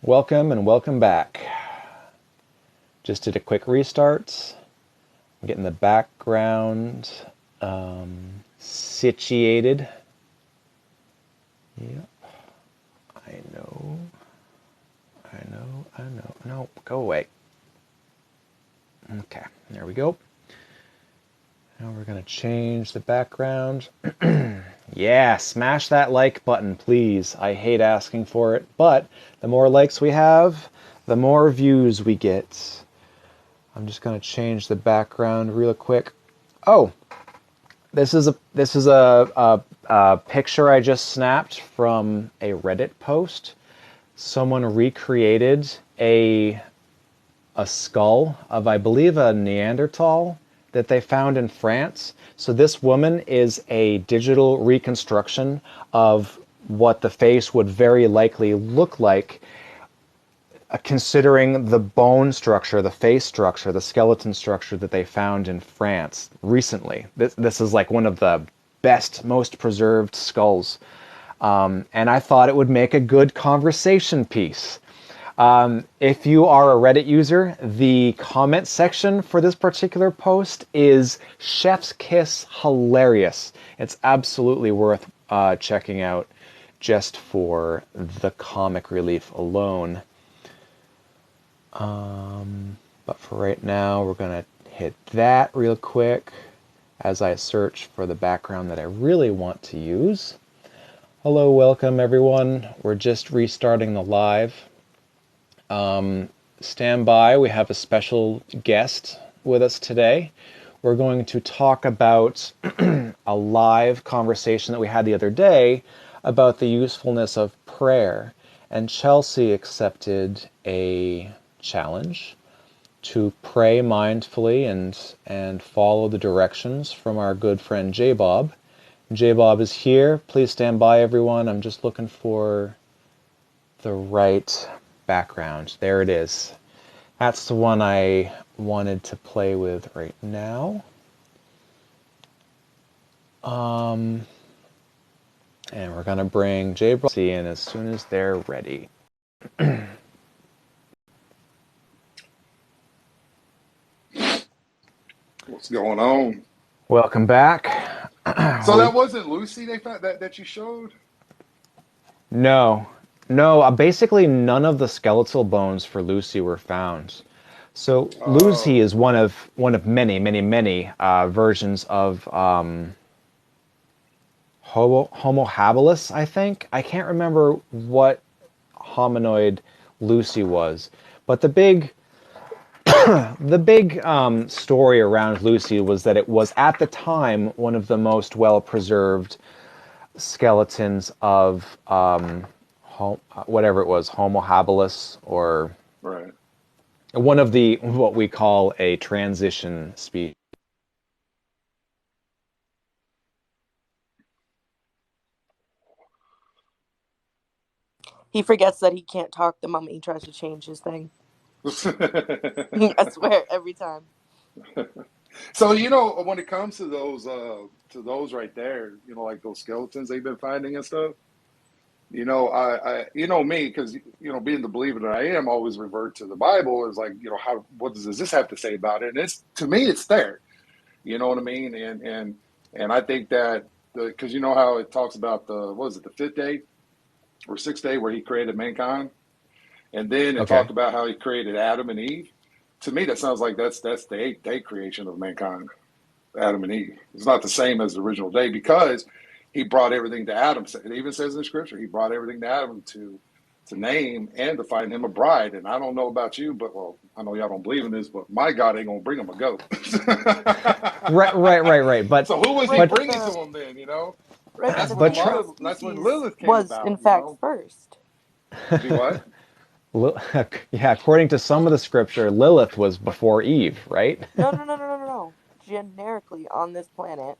Welcome and welcome back. Just did a quick restart. I'm getting the background situated. Yep. I know. No, go away. Okay, there we go. Now we're going to change the background. Yeah, smash that like button, please. I hate asking for it, but the more likes we have, the more views we get. I'm just going to change the background real quick. Oh, this is a picture I just snapped from a Reddit post. Someone recreated a skull of, I believe, a Neanderthal that they found in France. So this woman is a digital reconstruction of what the face would very likely look like, considering the bone structure, the face structure, the skeleton structure that they found in France recently. This is like one of the best, most preserved skulls. And I thought it would make a good conversation piece. If you are a Reddit user, the comment section for this particular post is chef's kiss hilarious. It's absolutely worth checking out just for the comic relief alone. But for right now, we're going to hit that real quick as I search for the background that I really want to use. Hello, welcome everyone. We're just restarting the live. Stand by, we have a special guest with us today. We're going to talk about a live conversation that we had the other day about the usefulness of prayer. And Chelsea accepted a challenge to pray mindfully and follow the directions from our good friend J-Bob. J-Bob is here. Please stand by, everyone. I'm just looking for the right background. There it is. That's the one I wanted to play with right now. And we're going to bring J-Bob in as soon as they're ready. What's going on? Welcome back. So that wasn't Lucy they found that you showed? No, basically none of the skeletal bones for Lucy were found. So Lucy Oh, is one of many versions of Homo habilis, I think. I can't remember what hominoid Lucy was, but the big story around Lucy was that it was at the time one of the most well preserved skeletons of whatever it was, Homo habilis, or right. one of the what we call a transition species. He forgets that he can't talk the moment he tries to change his thing. I swear, every time. So when it comes to those right there, like those skeletons they've been finding and stuff. I me, because being the believer that I am, always revert to the Bible. Is like, how what does this have to say about it? And it's, to me, it's there. You know what I mean? And I think that, because you know how it talks about the fifth day or sixth day where he created mankind, and then it Okay. talked about how he created Adam and Eve. To me, that sounds like that's the eighth day creation of mankind, Adam and Eve. It's not the same as the original day, because he brought everything to Adam. It even says in the scripture, he brought everything to Adam to name and to find him a bride. And I don't know about you, but, well, I know y'all don't believe in this, but my God ain't gonna bring him a goat. Right. So who was he Right, But bringing to him then? right, but That's the when but thing tr- is, That's when species Lilith came was in about. fact first. Do what? yeah, according to some of the scripture, Lilith was before Eve, right? No. Generically on this planet.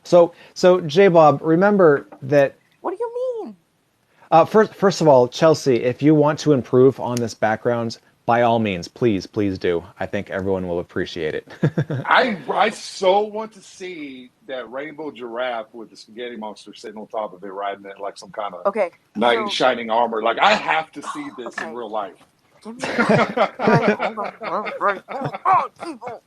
So J-Bob, remember that. What do you mean? First of all, Chelsea, if you want to improve on this background, by all means, please do. I think everyone will appreciate it. I so want to see that rainbow giraffe with the spaghetti monster sitting on top of it, riding it like some kind of Okay, knight in so shining armor. Like I have to see this in okay, real life. give me people.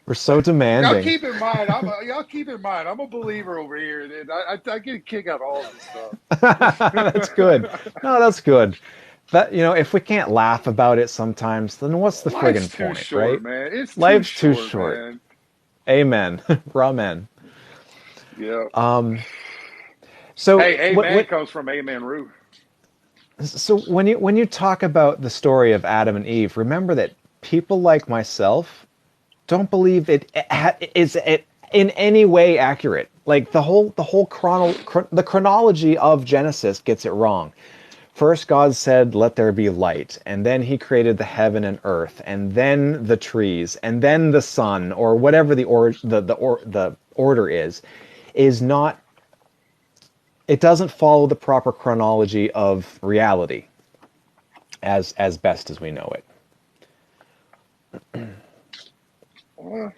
We're so Y'all demanding. keep in mind, I'm a believer over here, and I get a kick out of all this That's good. stuff. No, that's good. That, if we can't laugh about it sometimes, then what's the Life's friggin' too point, short, right? man. It's too Life's too short, short. man. Amen. Ramen. Yeah. So Hey, amen what comes from amen Rue. so when you talk about the story of Adam and Eve, remember that people like myself don't believe it in any way accurate. Like the chronology of Genesis gets it wrong. First, God said, "Let there be light," and then He created the heaven and earth, and then the trees, and then the sun, or whatever the order is not. It doesn't follow the proper chronology of reality, as best as we know it. Well,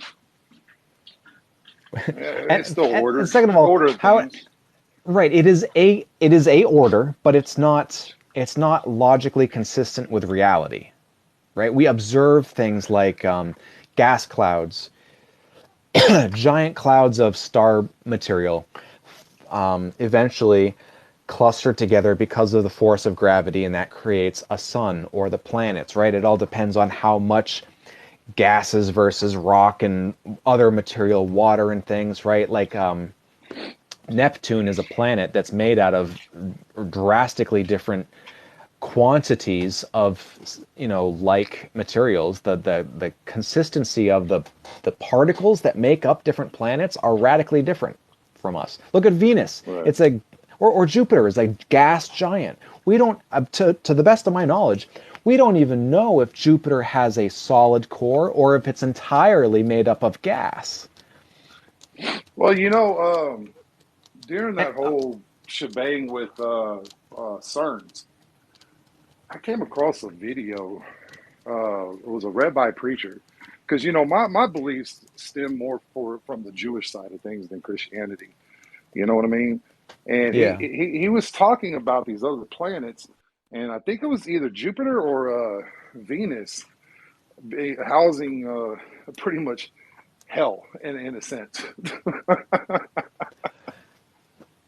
it's And, still and ordered. second of all, Order of how things. right? It is a order, but it's not logically consistent with reality. Right? We observe things like gas clouds, giant clouds of star material, eventually cluster together because of the force of gravity, and that creates a sun or the planets. Right? It all depends on how much gases versus rock and other material, water and things. Right? Like Neptune is a planet that's made out of drastically different quantities of like materials. The consistency of the particles that make up different planets are radically different from us. Look at Venus. Right. It's a or Jupiter is a gas giant. We don't to the best of my knowledge, we don't even know if Jupiter has a solid core or if it's entirely made up of gas. Well, during that whole shebang with CERNs, I came across a video. It was a rabbi preacher, because my beliefs stem more from the Jewish side of things than Christianity. You know what I mean? And he Yeah. he was talking about these other planets, and I think it was either Jupiter or Venus housing pretty much hell in a sense.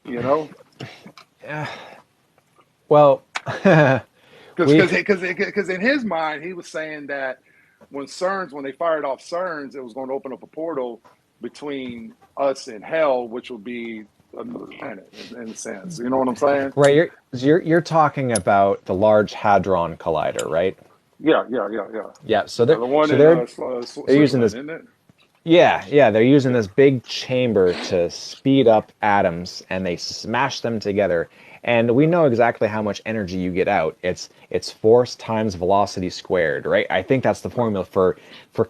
you know, Well, we because in his mind he was saying that when they fired off CERNs, it was going to open up a portal between us and hell, which will be another planet in a sense. You know what I'm saying? right, you're talking about the Large Hadron Collider, right? Yeah. Yeah. So Yeah, they're the one so in they're they're using Switzerland, this. isn't it? Yeah, they're using Yeah. this big chamber to speed up atoms, and they smash them together. And we know exactly how much energy you get out. It's force times velocity squared, right? I think that's the Right. formula for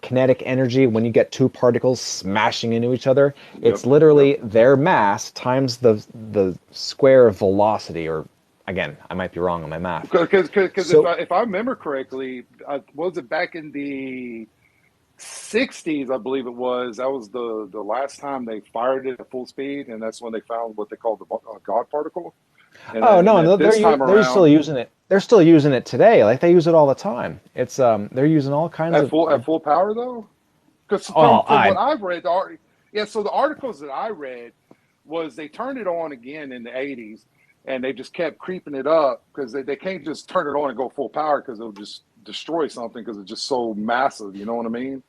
kinetic energy. When you get two particles smashing into each other, Yep. it's Yep. literally their mass times the square of velocity. Or again, I might be wrong on my math. Because So, if I remember correctly, was it back in the '60s? I believe it was. That was the last time they fired it at full speed, and that's when they found what they called the God particle. oh And no, then no, this time they're still around, using it. They're still using it today. Like they use it all the time. It's they're using all kinds at of full power though, because oh, from what I I've read, yeah. So the articles that I read was they turned it on again in the '80s, and they just kept creeping it up because they can't just turn it on and go full power because it'll just destroy something because it's just so massive. You know what I mean?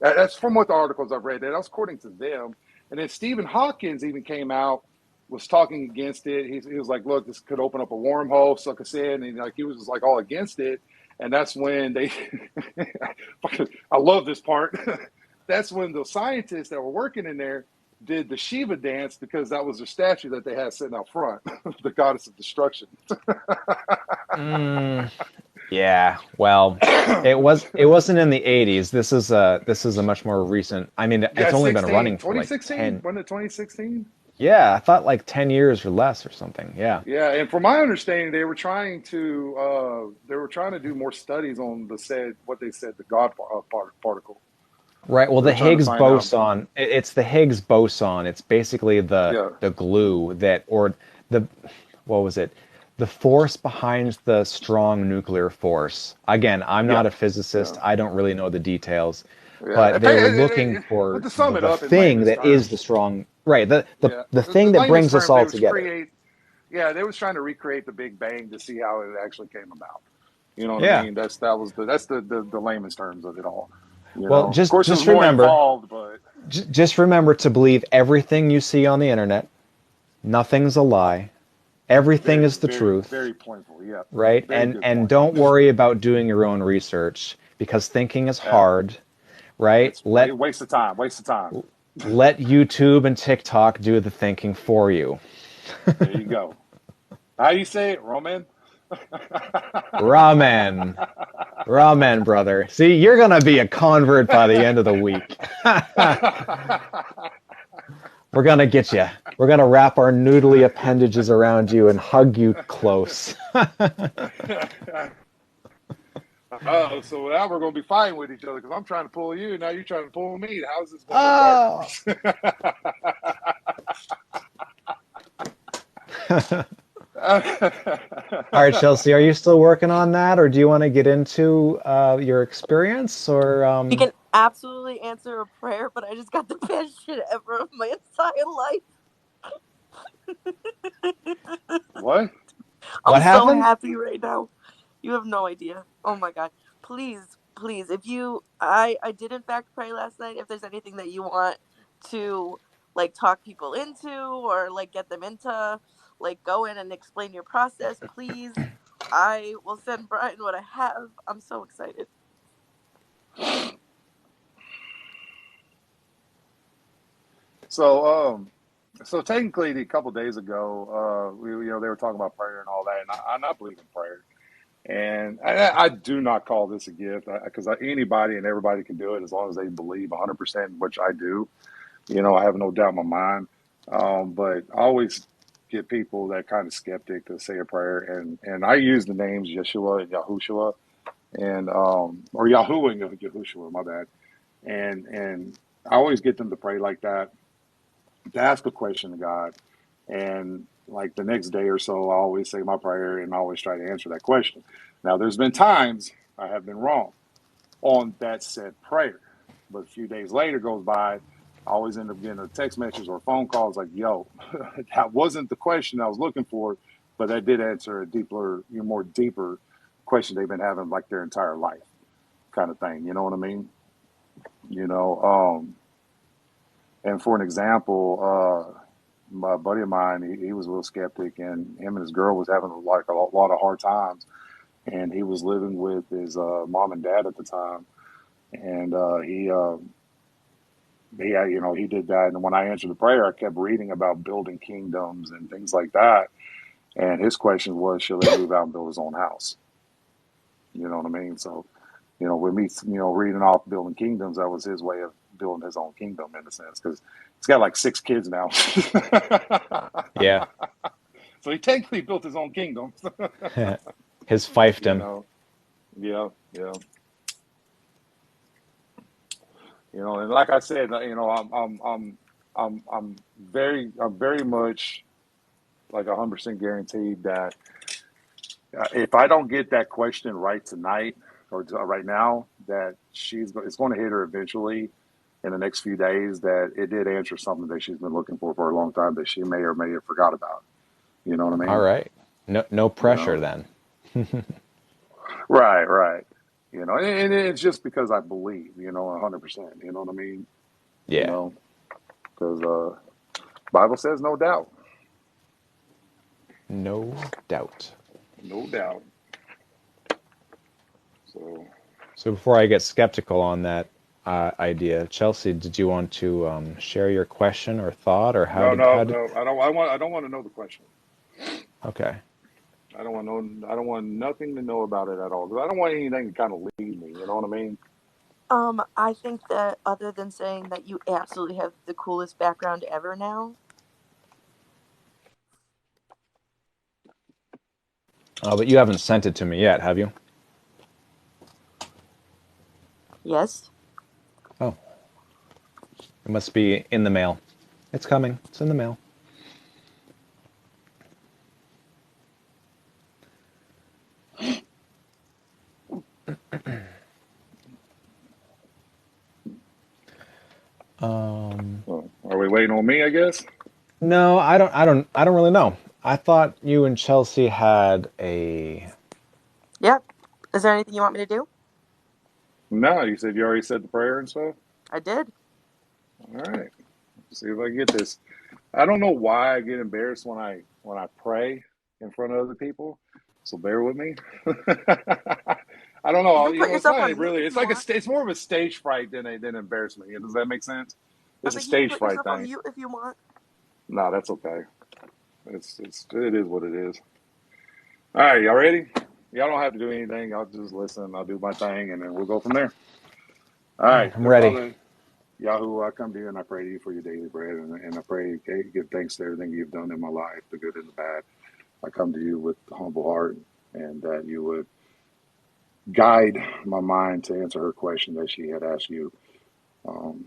That's from what the articles I've read. That was according to them. And then Stephen Hawkins even came out, was talking against it. He was like, "Look, this could open up a wormhole," suck us in, and like he was just like all against it. And that's when they, I love this part. That's when the scientists that were working in there did the Shiva dance because that was the statue that they had sitting out front, the goddess of destruction. mm, yeah. Well, it wasn't in the 80s. This is a much more recent. I mean, Yeah, it's only been 16, running for like 2016. 10. Wasn't it 2016? Yeah, I thought like 10 years or less or something. Yeah. Yeah, and from my understanding, they were trying to do more studies on what they said the particle. Right. Well, They were the trying to Higgs find out. boson, it's the Higgs boson. It's basically Yeah, the glue that, or the, what was it? The force behind the strong nuclear force. Again, I'm yeah, not a physicist. yeah, I don't really know the details, yeah. but they were looking But for to sum it the up in thing layman's that is the terms, strong, right? yeah, The the thing that layman's brings us terms, they all was together. create. Yeah, they was trying to recreate the Big Bang to see how it actually came about. You know what I Yeah. mean? That's the layman's terms of it all. You Well, know, of course, there's just more remember, involved, but just remember to believe everything you see on the internet. Nothing's a lie. Everything very, is the very, truth. very pointful. Yeah, Right? very good And point. don't worry about doing your own research because thinking is Yeah, hard, right? it's waste of time. Waste of time. Let YouTube and TikTok do the thinking for you. There you go. How you say it, Roman? Ramen. Ramen, brother. See, you're going to be a convert by the end of the week. We're going to get you. We're going to wrap our noodly appendages around you and hug you close. Oh, so now we're going to be fighting with each other because I'm trying to pull you, now you're trying to pull me. How's this going to work? Oh. All right, Chelsea, are you still working on that, or do you want to get into your experience? Or You can absolutely answer a prayer, but I just got the best shit ever of my entire life. What? I'm what so happened? happy right now. You have no idea. Oh my god. Please, please, if you I did in fact pray last night. If there's anything that you want to like talk people into or like get them into like go in and explain your process, please. I will send Brian what I have. I'm so excited. So, so technically, a couple days ago, they were talking about prayer and all that, and I believe in prayer, and I do not call this a gift because anybody and everybody can do it as long as they believe 100%, which I do. I have no doubt in my mind. But I always get people that kind of skeptic to say a prayer, and I use the names Yeshua and Yahushua, and or Yahoo and Yahushua, my bad, and I always get them to pray like that, to ask a question to God, and like the next day or so, I always say my prayer and I always try to answer that question. Now, there's been times I have been wrong on that said prayer, but a few days later goes by, I always end up getting a text message or phone calls like, "Yo, that wasn't the question I was looking for, but that did answer a more deeper question they've been having like their entire life, kind of thing." You know what I mean? You know, and for an example, my buddy of mine, he was a little skeptic, and him and his girl was having like a lot of hard times, and he was living with his mom and dad at the time, and he did that. And when I answered the prayer, I kept reading about building kingdoms and things like that. And his question was, should he move out and build his own house? You know what I mean? So, with me, reading off building kingdoms, that was his way of building his own kingdom in a sense, because he's got like 6 kids now. Yeah. So he technically built his own kingdom. His fiefdom. you know, yeah, yeah. And like I said, I'm very much like 100% guaranteed that if I don't get that question right tonight or right now, that it's going to hit her eventually in the next few days. That it did answer something that she's been looking for a long time that she may or may have forgot about. You know what I All mean? right. No You pressure know, then. right, right. And it's just because I believe, 100%. You know what I mean? You Yeah. know, because Bible says no doubt, No doubt. no doubt. So So before I get skeptical on that idea, Chelsea, did you want to share your question or thought, or no, how no, did? no. I don't want to know the question. Okay. I don't want nothing to know about it at all. 'Cause I don't want anything to kind of lead me. You know what I mean? I think that other than saying that you absolutely have the coolest background ever now, But you haven't sent it to me yet, have you? Yes. Oh, it must be in the mail. It's coming. It's in the mail. Well, are we waiting on me, I guess? No, I don't really know. I thought you and Chelsea had a. Yeah. Is there anything you want me to do? No, you said you already said the prayer and stuff. I did. All right, see if I get this. I don't know why I get embarrassed when I pray in front of other people. So bear with me. I don't You know. can You put know, it's yourself not on mute really. if It's you like want. it's more of a stage fright than embarrassment. Does that make sense? I It's was a like, you can stage put fright yourself on thing. mute if you want. No, that's okay. It is what it is. All right, y'all ready? Y'all don't have to do anything. I'll just listen. I'll do my thing, and then we'll go from there. All right, I'm dear ready. Father, Yahoo, I come to you and I pray to you for your daily bread, and I pray, okay, give thanks to everything you've done in my life, the good and the bad. I come to you with a humble heart, and that you would guide my mind to answer her question that she had asked you, um,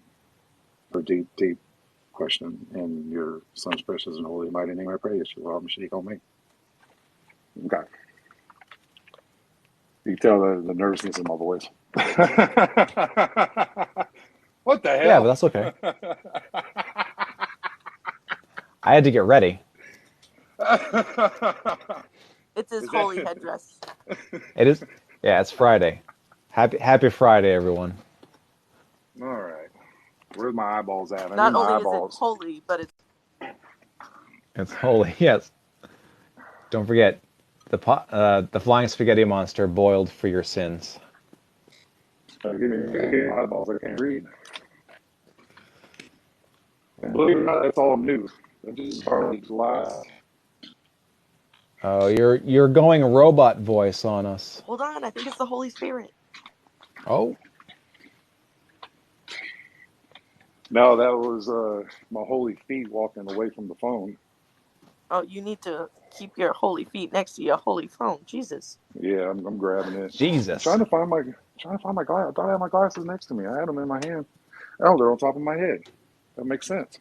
her deep, deep question. In your son's precious and holy mighty name, I pray. Yeshua HaMashiach, on me. Okay. You can tell the nervousness in my voice. What the Yeah, but hell? that's okay. I had to get ready. It's his Is that holy headdress. It is. Yeah, it's Friday. Happy Friday, everyone. all right? Where's my eyeballs at? I need Not my only is it eyeballs. holy, but it's It's holy. Yes. Don't forget the flying spaghetti monster boiled for your sins. Give me my eyeballs. I can't read. And believe it or not, that's all new. I just started July. Oh, you're going robot voice on us. hold on. I think it's the Holy Spirit. Oh, No, that was my holy feet walking away from the phone. Oh, you need to keep your holy feet next to your holy phone. Jesus. Yeah, I'm grabbing it. I'm Jesus. trying to find my glass. I thought I had my glasses next to me. I had them in my hand. Oh, they're on top of my head. That makes sense.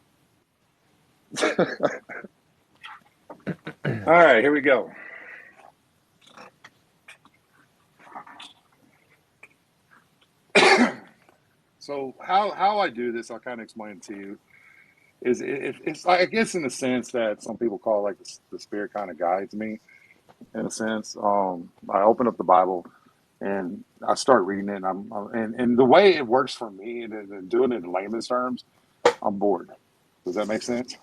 All right, here we go. So how I do this, I'll kind of explain it to you. It's I guess in the sense that some people call like the spirit kind of guides me in a sense. I open up the Bible and I start reading it. And the way it works for me, and doing it in layman's terms, I'm bored. Does that make sense?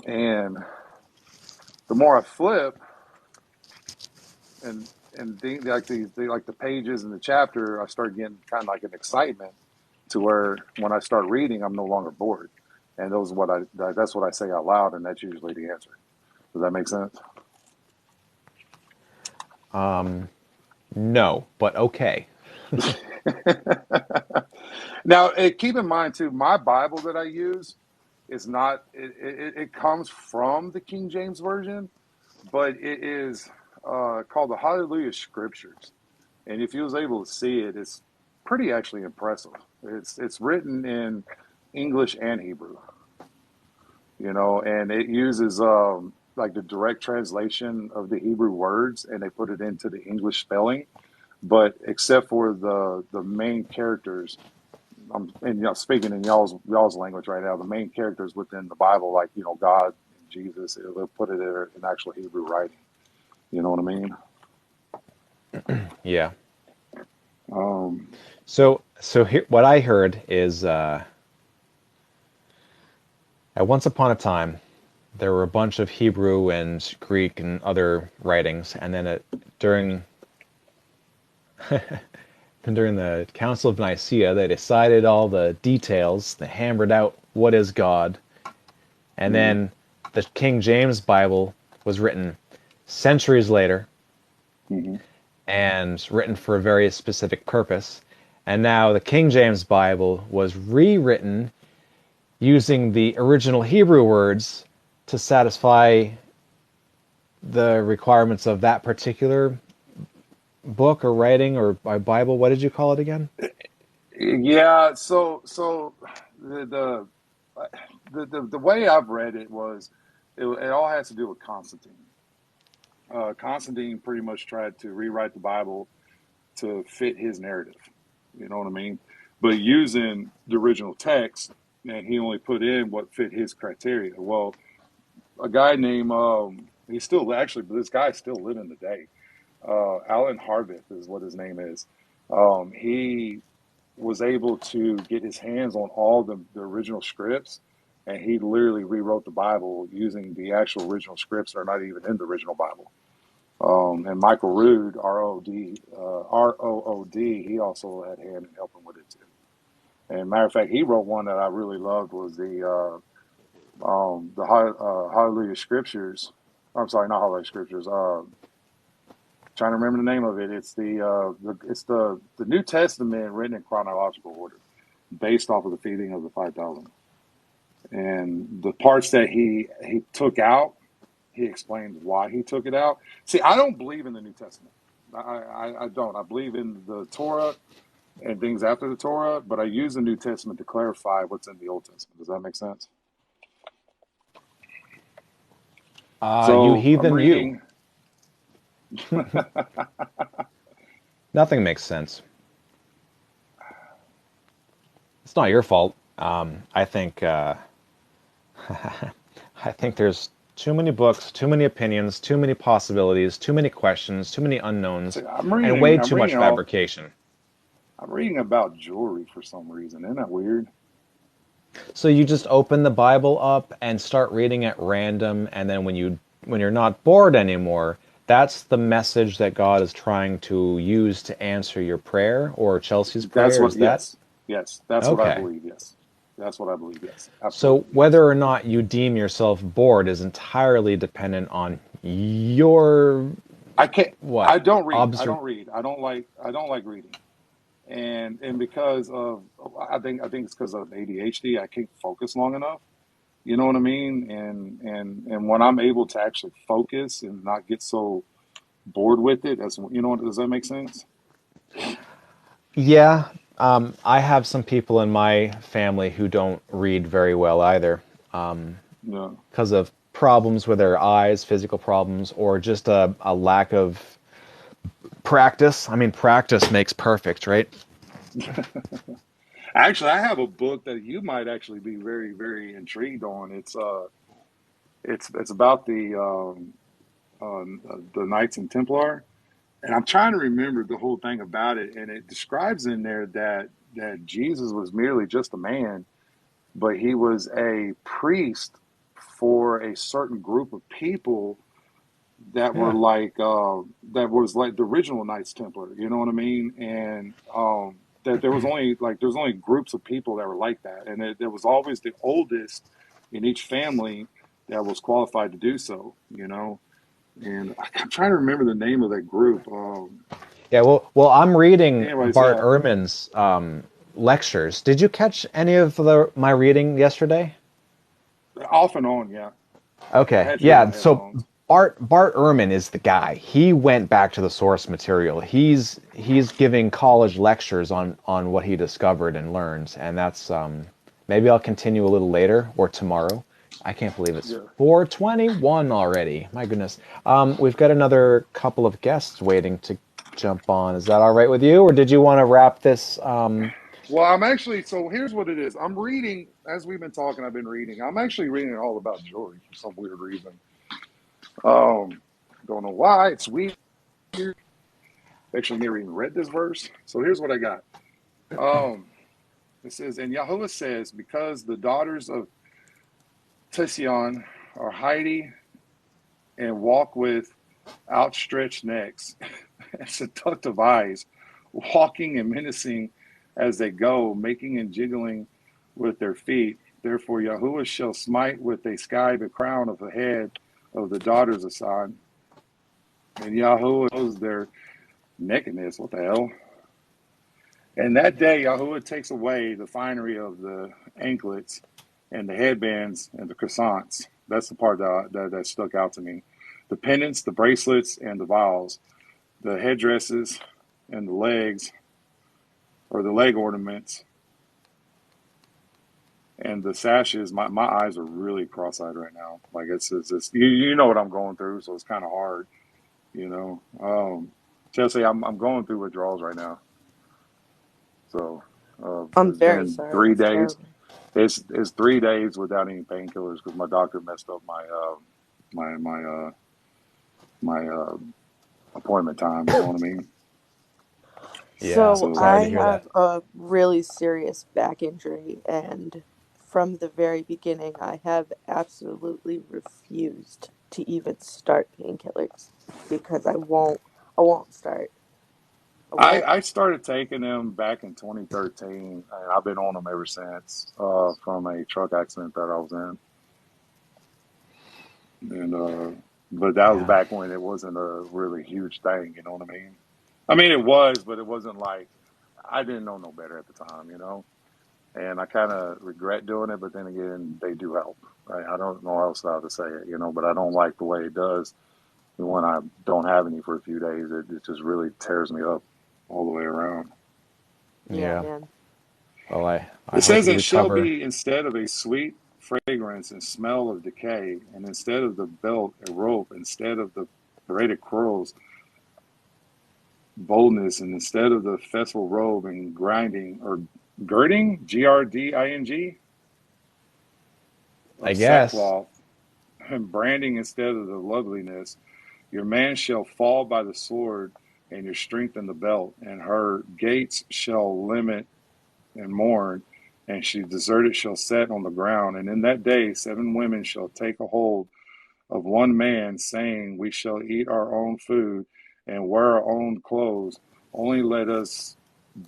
And the more I flip and like like the pages and the chapter, I start getting kind of like an excitement to where when I start reading, I'm no longer bored. And that's what I say out loud, and that's usually the answer. Does that make sense? No, but okay. Now, keep in mind too, my Bible that I use is not. It comes from the King James version, but it is called the Hallelujah Scriptures. And if you was able to see it, it's pretty actually impressive. It's written in English and Hebrew, and it uses like the direct translation of the Hebrew words, and they put it into the English spelling. But except for the main characters, and speaking in y'all's language right now, the main characters within the Bible, like God, Jesus, they'll put it in actual Hebrew writing. You know what I mean? Yeah. Um, So here, what I heard is at once upon a time there were a bunch of Hebrew and Greek and other writings, and then during during the Council of Nicaea, they decided all the details. They hammered out what is God, and mhm, then the King James Bible was written centuries later mhm. and written for a very specific purpose. And now the King James Bible was rewritten using the original Hebrew words to satisfy the requirements of that particular book or writing or Bible. What did you call it again? Yeah, so the the the way I've read it was it all has to do with Constantine. Constantine pretty much tried to rewrite the Bible to fit his narrative. You know what I mean? But using the original text, and he only put in what fit his criteria. Well, a guy named he's still actually, but this guy's still living today. Alan Harvith is what his name is. He was able to get his hands on all the original scripts, and he literally rewrote the Bible using the actual original scripts that are not even in the original Bible. And Michael Rood, Rood, he also had hand in helping with it too. And matter of fact, he wrote one that I really loved was the Hallelujah Scriptures. I'm sorry, not Hallelujah Scriptures. Trying to remember the name of it. It's the New Testament written in chronological order, based off of the feeding of the 5,000. And the parts that he took out, he explained why he took it out. See, I don't believe in the New Testament. I don't. I believe in the Torah and things after the Torah, but I use the New Testament to clarify what's in the Old Testament. Does that make sense? You So I'm heathen, you. reading. Nothing makes sense. It's not your fault. I think I think there's too many books, too many opinions, too many possibilities, too many questions, too many unknowns, See, and way too much fabrication. I'm reading about jewelry for some reason. Isn't that weird? So you just open the Bible up and start reading at random, and then when you're not bored anymore, that's the message that God is trying to use to answer your prayer or Chelsea's That's prayer. what. Is that Yes. That's what I okay? believe. Yes, that's what I believe. Yes, So absolutely. Yes. whether or not you deem yourself bored is entirely dependent on your I can't. what I don't read. I observe. don't read. I don't like reading. And because of I think it's because of ADHD. I can't focus long enough. You know what I mean? And when I'm able to actually focus and not get so bored with it, that's you know. Does that make sense? Yeah, I have some people in my family who don't read very well either, No. because of problems with their eyes, physical problems, or just a lack of practice. I mean, practice makes perfect, right? Actually, I have a book that you might actually be very, very intrigued on. It's about the Knights and Templar, and I'm trying to remember the whole thing about it. And it describes in there that Jesus was merely just a man, but he was a priest for a certain group of people that were Yeah. like that was like the original Knights Templar. You know what I mean? And that there was only groups of people that were like that, and there was always the oldest in each family that was qualified to do so. You know, and I'm trying to remember the name of that group. Yeah, well, I'm reading Anyways, Bart yeah, Ehrman's lectures. Did you catch any of my reading yesterday? off and on, yeah. I Okay, had you in yeah. my So headphones. Bart Ehrman is the guy. He went back to the source material. He's giving college lectures on what he discovered and learned, and that's maybe I'll continue a little later or tomorrow. I can't believe it's Yeah. 4:21 already. My goodness. We've got another couple of guests waiting to jump on. Is that all right with you, or did you want to wrap this? Well, I'm actually, so here's what it is. I'm reading, as we've been talking, I've been reading. I'm actually reading all about jewelry for some weird reason. Um, don't know why. It's weird. Actually, never even read this verse. So here's what I got. Um, it says, and Yahuwah says, because the daughters of Tision are hiding and walk with outstretched necks and seductive eyes, walking and menacing as they go, making and jiggling with their feet. Therefore, Yahuwah shall smite with a sky the crown of the head of the daughters of Sod, and Yahuwah knows their nakedness. What the hell? And that day, Yahuwah takes away the finery of the anklets and the headbands and the croissants. That's the part that stuck out to me. the pendants, the bracelets, and the vials, the headdresses, and the legs, or the leg ornaments, and the sashes. My eyes are really cross-eyed right now. Like it's you know what I'm going through, so it's kind of hard, you know. Chelsea, I'm going through withdrawals right now. So I'm it's very been sorry. three That's days. terrible. It's 3 days without any painkillers because my doctor messed up my my uh, my appointment time. You know what I mean? Yeah. So So Sorry I to hear that. have a really serious back injury, and from the very beginning, I have absolutely refused to even start painkillers because I won't start. I won't. I started taking them back in 2013, and I've been on them ever since from a truck accident that I was in, and but that was Yeah. back when it wasn't a really huge thing. You know what I mean? I mean it was, but it wasn't like I didn't know no better at the time. You know. And I kind of regret doing it, but then again, they do help. Right? I don't know how else how to say it, you know, but I don't like the way it does. When I don't have any for a few days, it just really tears me up all the way around. Yeah, Yeah. man. Well, I It hope says, you and shall recover. be instead of a sweet fragrance and smell of decay, and instead of the belt, a rope, instead of the braided curls, boldness, and instead of the festival robe and grinding or girding, GRDING, I of guess. sackcloth, and branding instead of the loveliness. Your man shall fall by the sword, and your strength in the belt, and her gates shall limit and mourn, and she deserted shall set on the ground. And in that day 7 women shall take a hold of one man, saying, we shall eat our own food and wear our own clothes. Only let us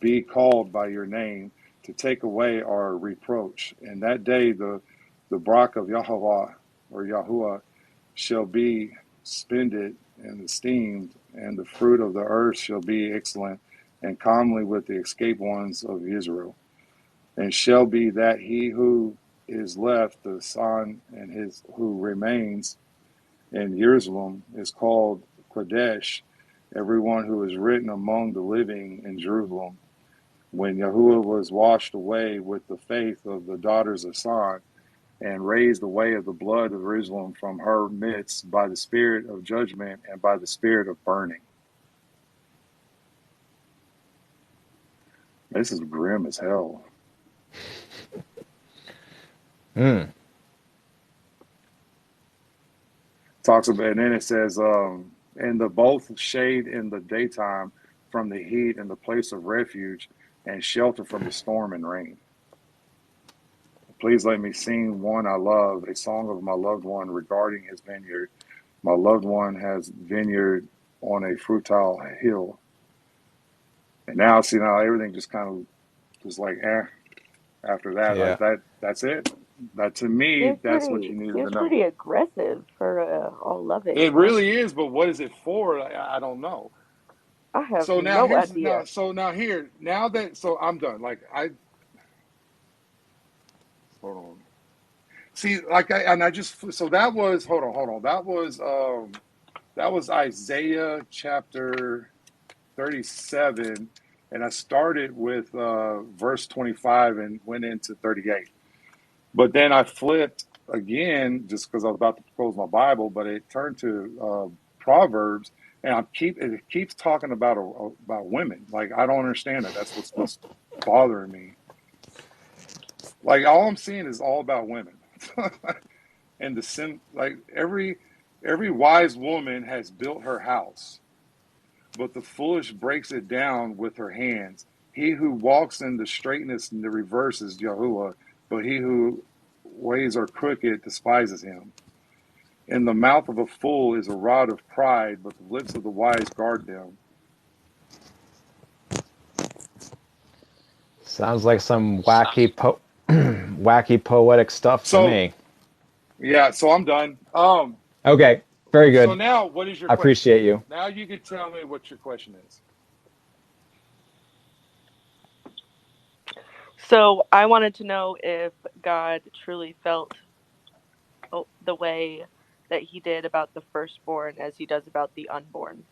be called by your name to take away our reproach. And that day the Brak of Yahweh or Yahuwah shall be spended and esteemed, and the fruit of the earth shall be excellent and commonly with the escaped ones of Israel. And shall be that he who is left, the son, and his who remains in Jerusalem is called Kodesh, everyone who is written among the living in Jerusalem. When Yahuwah was washed away with the faith of the daughters of Son, and raised away of the blood of Jerusalem from her midst by the spirit of judgment and by the spirit of burning. This is grim as hell. Mm. Talks about, and then it says, and the both shade in the daytime from the heat and the place of refuge and shelter from the storm and rain. Please let me sing one I love, a song of my loved one regarding his vineyard. My loved one has vineyard on a fertile hill. And now, see, now everything just kind of just like, after that, Yeah. like that's it. That to me, that's what you needed to Seems know. pretty aggressive for all loving, It huh? really is, but what is it for? I don't know. I have So now no here's now idea. so now here now that so I'm done. Like I hold on. See, like I just so that was hold on. That was Isaiah chapter 37, and I started with verse 25 and went into 38. But then I flipped again just because I was about to close my Bible, but it turned to Proverbs, and it keeps talking about women. Like I don't understand that. That's what's bothering me. Like all I'm seeing is all about women, and the sim like every wise woman has built her house, but the foolish breaks it down with her hands. He who walks in the straightness and the reverse is Yahuwah, but he who ways are crooked despises him. In the mouth of a fool is a rod of pride, but the lips of the wise guard them. Sounds like some wacky poetic stuff to So me. yeah, so I'm done. Okay. Very So good. now what is your I question? appreciate you. Now you can tell me what your question is. So I wanted to know if God truly felt the way that he did about the firstborn as he does about the unborn.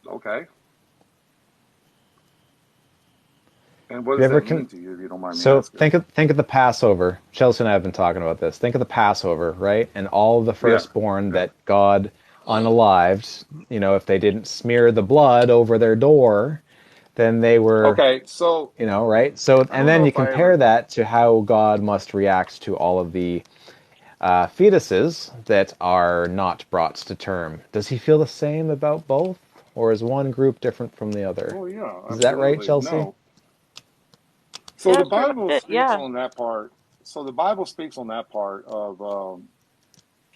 Okay. And what You does ever that can mean to you, if you don't mind me So asking? think of the Passover. Chelsea and I have been talking about this. Think of the Passover, right? And all of the Yeah. firstborn Yeah. that God unalived, if they didn't smear the blood over their door, then they were, Okay. So right? So, I and don't then know you if I compare ever. that to how God must react to all of the fetuses that are not brought to term. Does he feel the same about both? Or is one group different from the other? Well, yeah, Is that right, absolutely. Chelsea? No. So Yeah, the that's pretty much Bible it. speaks Yeah. on that part. So the Bible speaks on that part of.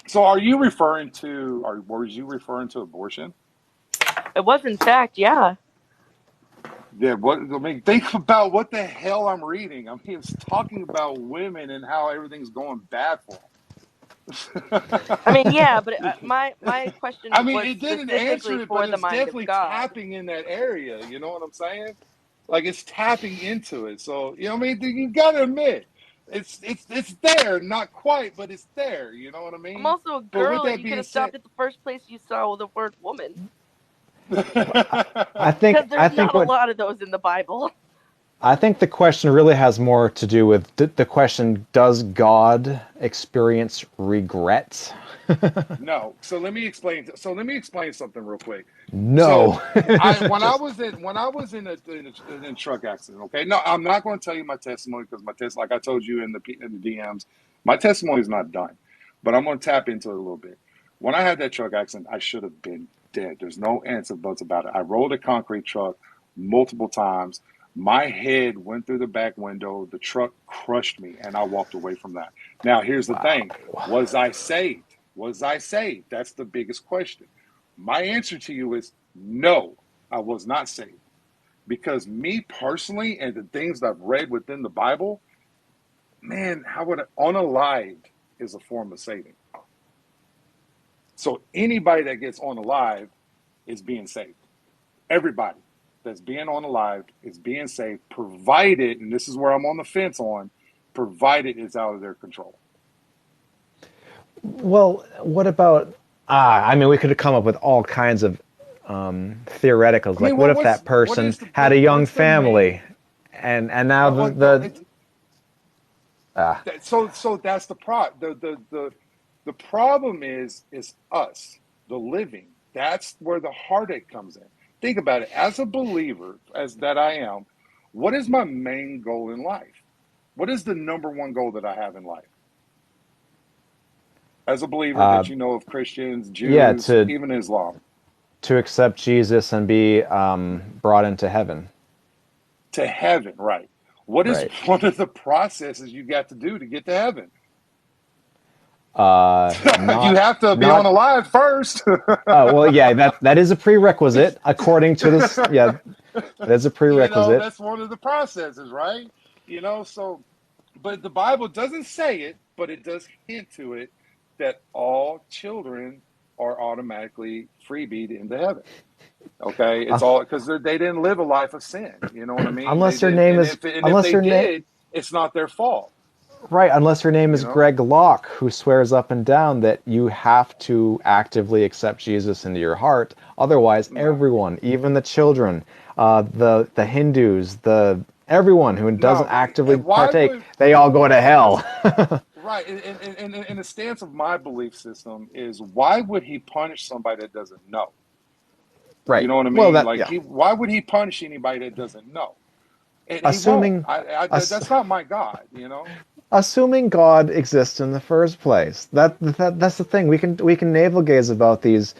So are you referring to, or were you referring to abortion? It was, in fact, yeah. Yeah. What I mean, think about what the hell I'm reading. I mean, it's talking about women and how everything's going bad for them. I mean, yeah, but my I question mean, was it didn't answer specifically it, but for the it's mind of definitely God. tapping in that area. You know what I'm saying? Like it's tapping into it. So what I mean, you got to admit, it's there, not quite, but it's there. You know what I I'm mean? also a But with girl, and that you could being have said, stopped at the first place you saw the word woman, I think because I there's think not a what lot of those in the Bible. I think the question really has more to do with the question: does God experience regret? no. So let me explain. So let me explain something real quick. So No. I when I Just was in when I was in a truck accident. Okay, no, I'm not going to tell you my testimony because my test, like I told you in the DMs, my testimony is not done. But I'm going to tap into it a little bit. When I had that truck accident, I should have been dead. There's no ands or buts about it. I rolled a concrete truck multiple times. My head went through the back window. The truck crushed me, and I walked away from that. Now, here's the thing: wow. was I saved? Was I saved? That's the biggest question. My answer to you is no, I was not saved. Because me personally, and the things that I've read within the Bible, man, how would unalived is a form of saving. So anybody that gets unalived is being saved. Everybody that's being unalived is being saved, provided, and this is where I'm on the fence on, provided it's out of their control. Well, what about I mean, we could have come up with all kinds of theoreticals. I mean, Like, what well, if that what person is the had a young what's the main? family, and now Well, the uh, so that's the pro. The problem is us, the living. That's where the heartache comes in. Think about it. As a believer, as that I am, what is my main goal in life? What is the number one goal that I have in life? As a believer uh, that you know of Christians, yeah, Jews, even Islam, to accept Jesus and be brought into heaven, to heaven, right? What is right? one of the processes you got to do to get to heaven? You Not have to be on not the line first. well, yeah, that is a prerequisite according to this. Yeah, that's a prerequisite. That's one of the processes, right? So, but the Bible doesn't say it, but it does hint to it that all children are automatically freebied into heaven. Okay, it's Uh, all because they didn't live a life of sin. You know what I mean? They unless your did, name and is if unless they your name did, it's not their fault. Right, unless your name You is know? Greg Locke, who swears up and down that you have to actively accept Jesus into your heart. Otherwise, No, everyone, even the children, the Hindus, the everyone who doesn't no. actively And why partake, would they all go to because hell. right? And the stance of my belief system is why would he punish somebody that doesn't know? You Right. know what I Well, mean? that Like yeah. why would he punish anybody that doesn't know? And he won't. Assuming, ass, That's not my God. You know? assuming God exists in the first place. That's the thing. We can navel gaze about these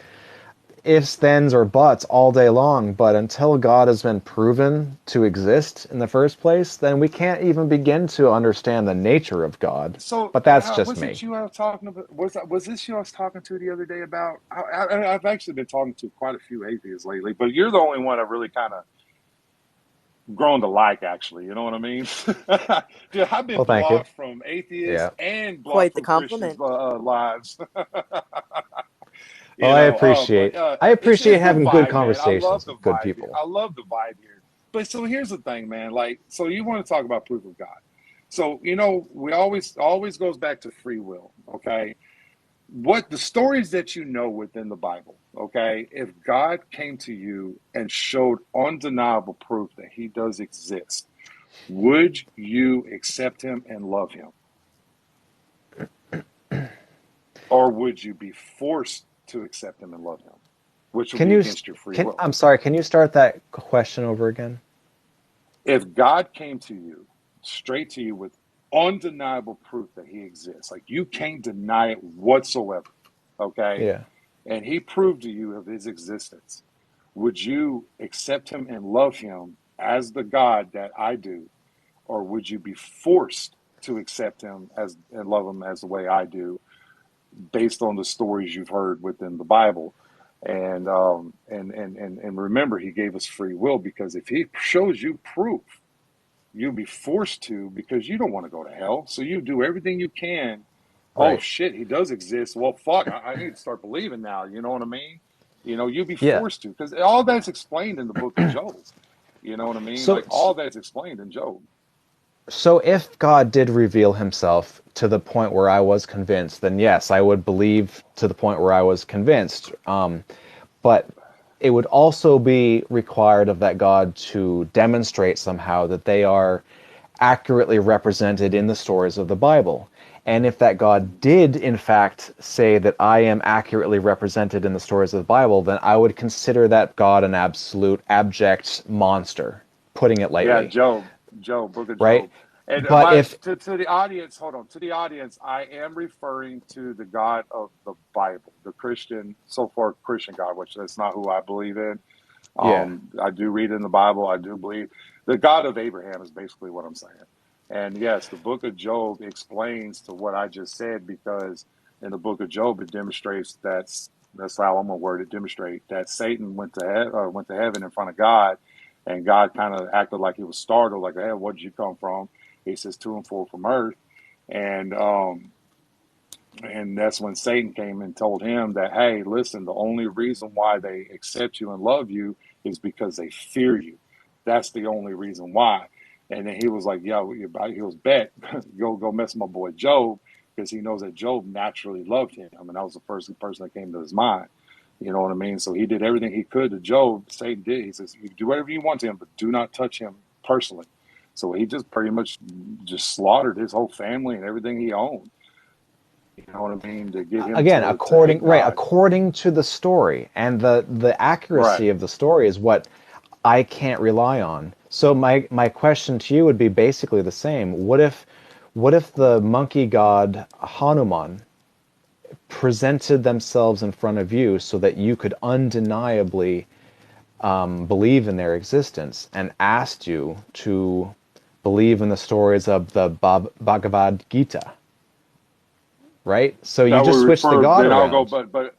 ifs, thens, or buts all day long, but until God has been proven to exist in the first place, then we can't even begin to understand the nature of God. So But that's just was it me. you I was talking about? Was this you I was talking to the other day about? I've actually been talking to quite a few atheists lately, but you're the only one I've really kind of grown to like. Actually, you know what I mean? Dude, I've been Well, thank you. blocked from atheists Yeah. and blocked Quite the from Christians' compliment. lives. Well, But I appreciate it's the having good vibe, man. I love conversations the with good vibe here. people. I love the vibe here. but so here's the thing, man. Like, so you want to talk about proof of God. So, you know, we always goes back to free will, okay? What the stories that you know within the Bible, okay? If God came to you and showed undeniable proof that he does exist, would you accept him and love him? Or would you be forced to accept him and love him, which would Can be you against your free will? I'm sorry, can you start that question over again? If God came to you, straight to you with undeniable proof that he exists, like you can't deny it whatsoever, okay? Yeah. And he proved to you of his existence, would you accept him and love him as the God that I do? Or would you be forced to accept him as and love him as the way I do, based on the stories you've heard within the Bible? And remember, he gave us free will, because if he shows you proof, you'll be forced to, because you don't want to go to hell. So you do everything you can. Oh Right. shit, he does exist. Well, fuck, I need to start believing now. You know what I mean? You know, you'll be Yeah. forced to, because all that's explained in the book of Job. You know what I mean? So Like all that's explained in Job. so if God did reveal himself to the point where I was convinced, then yes, I would believe to the point where I was convinced. But it would also be required of that God to demonstrate somehow that they are accurately represented in the stories of the Bible. And if that God did, in fact, say that I am accurately represented in the stories of the Bible, then I would consider that God an absolute abject monster, putting it Yeah, lightly, Job, book of right? Job. And But by if, to the audience, hold on, to the audience, I am referring to the God of the Bible, the Christian, so far Christian God, which that's not who I believe in. yeah, I do read in the Bible. I do believe the God of Abraham is basically what I'm saying. And yes, the book of Job explains to what I just said, because in the book of Job it demonstrates that's how I'm gonna word it. Demonstrate that Satan went to heaven in front of God, and God kind of acted like he was startled, like, "Hey, where did you come from?" He says, "To and fro from earth," and that's when Satan came and told him that, hey, listen, the only reason why they accept you and love you is because they fear you. That's the only reason why. And then he was like, yo, he was bet, go mess with my boy Job, because he knows that Job naturally loved him. And that was the first person that came to his mind. You know what I mean? So he did everything he could to Job. Satan did. He says, you do whatever you want to him, but do not touch him personally. So he just pretty much just slaughtered his whole family and everything he owned. You know what I mean? To get him again, to hate God. according to the story, and the Right. accuracy of the story is what I can't rely on. So my question to you would be basically the same. What if the monkey god Hanuman presented themselves in front of you so that you could undeniably believe in their existence, and asked you to believe in the stories of the Bhagavad Gita, right? So you That would just switch the refer, god then I'll go, around, but,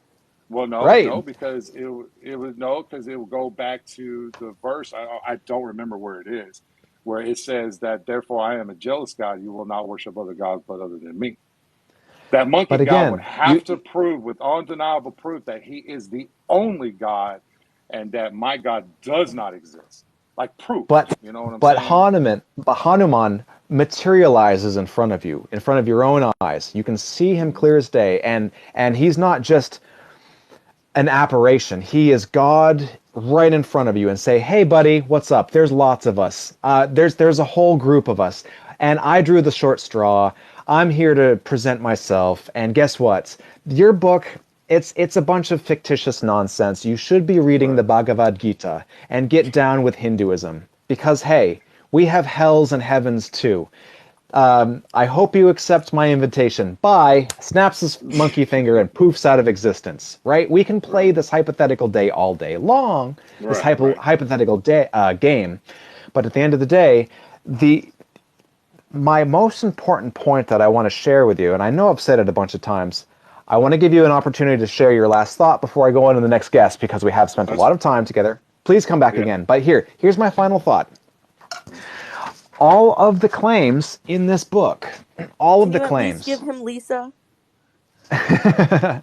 well, right? no, because it would, no, because it will go back to the verse. I don't remember where it is, where it says that, therefore I am a jealous God. You will not worship other gods but other than me. That monkey But God would again, have to prove with undeniable proof that he is the only God, and that my God does not exist. Like proof. but You know what I'm but saying? Hanuman materializes in front of you, in front of your own eyes. You can see him Mhm. clear as day, and he's not just an apparition. He is God right in front of you, and say, "Hey, buddy, what's up? There's lots of us. There's a whole group of us, and I drew the short straw. I'm here to present myself. And guess what? Your book." It's a bunch of fictitious nonsense. You should be reading the Right. Bhagavad Gita and get down with Hinduism. Because, hey, we have hells and heavens too. I hope you accept my invitation. Bye. Snaps his monkey finger and poofs out of existence. Right? We can play Right. this hypothetical day all day long, this Right. Right. hypothetical game. But at the end of the day, the my most important point that I want to share with you, and I know I've said it a bunch of times, I want to give you an opportunity to share your last thought before I go on to the next guest, because we have spent a That's, lot of time together. Please come back yeah. again. But here's my final thought. All of the claims in this book, all of Can the you at least claims. give him Lisa?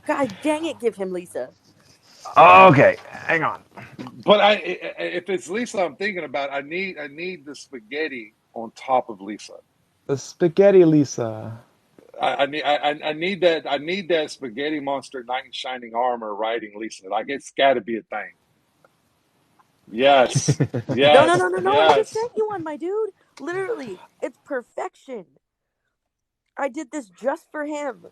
God dang it, give him Lisa. Okay, hang on. But if it's Lisa, I'm thinking about. I need the spaghetti on top of Lisa. The spaghetti Lisa. I need that. I need that spaghetti monster knight in shining armor riding Lisa. Like it's got to be a thing. Yes, No, no, yes, no, no, no. I just yes. sent you one, my dude. Literally, it's perfection. I did this just for him.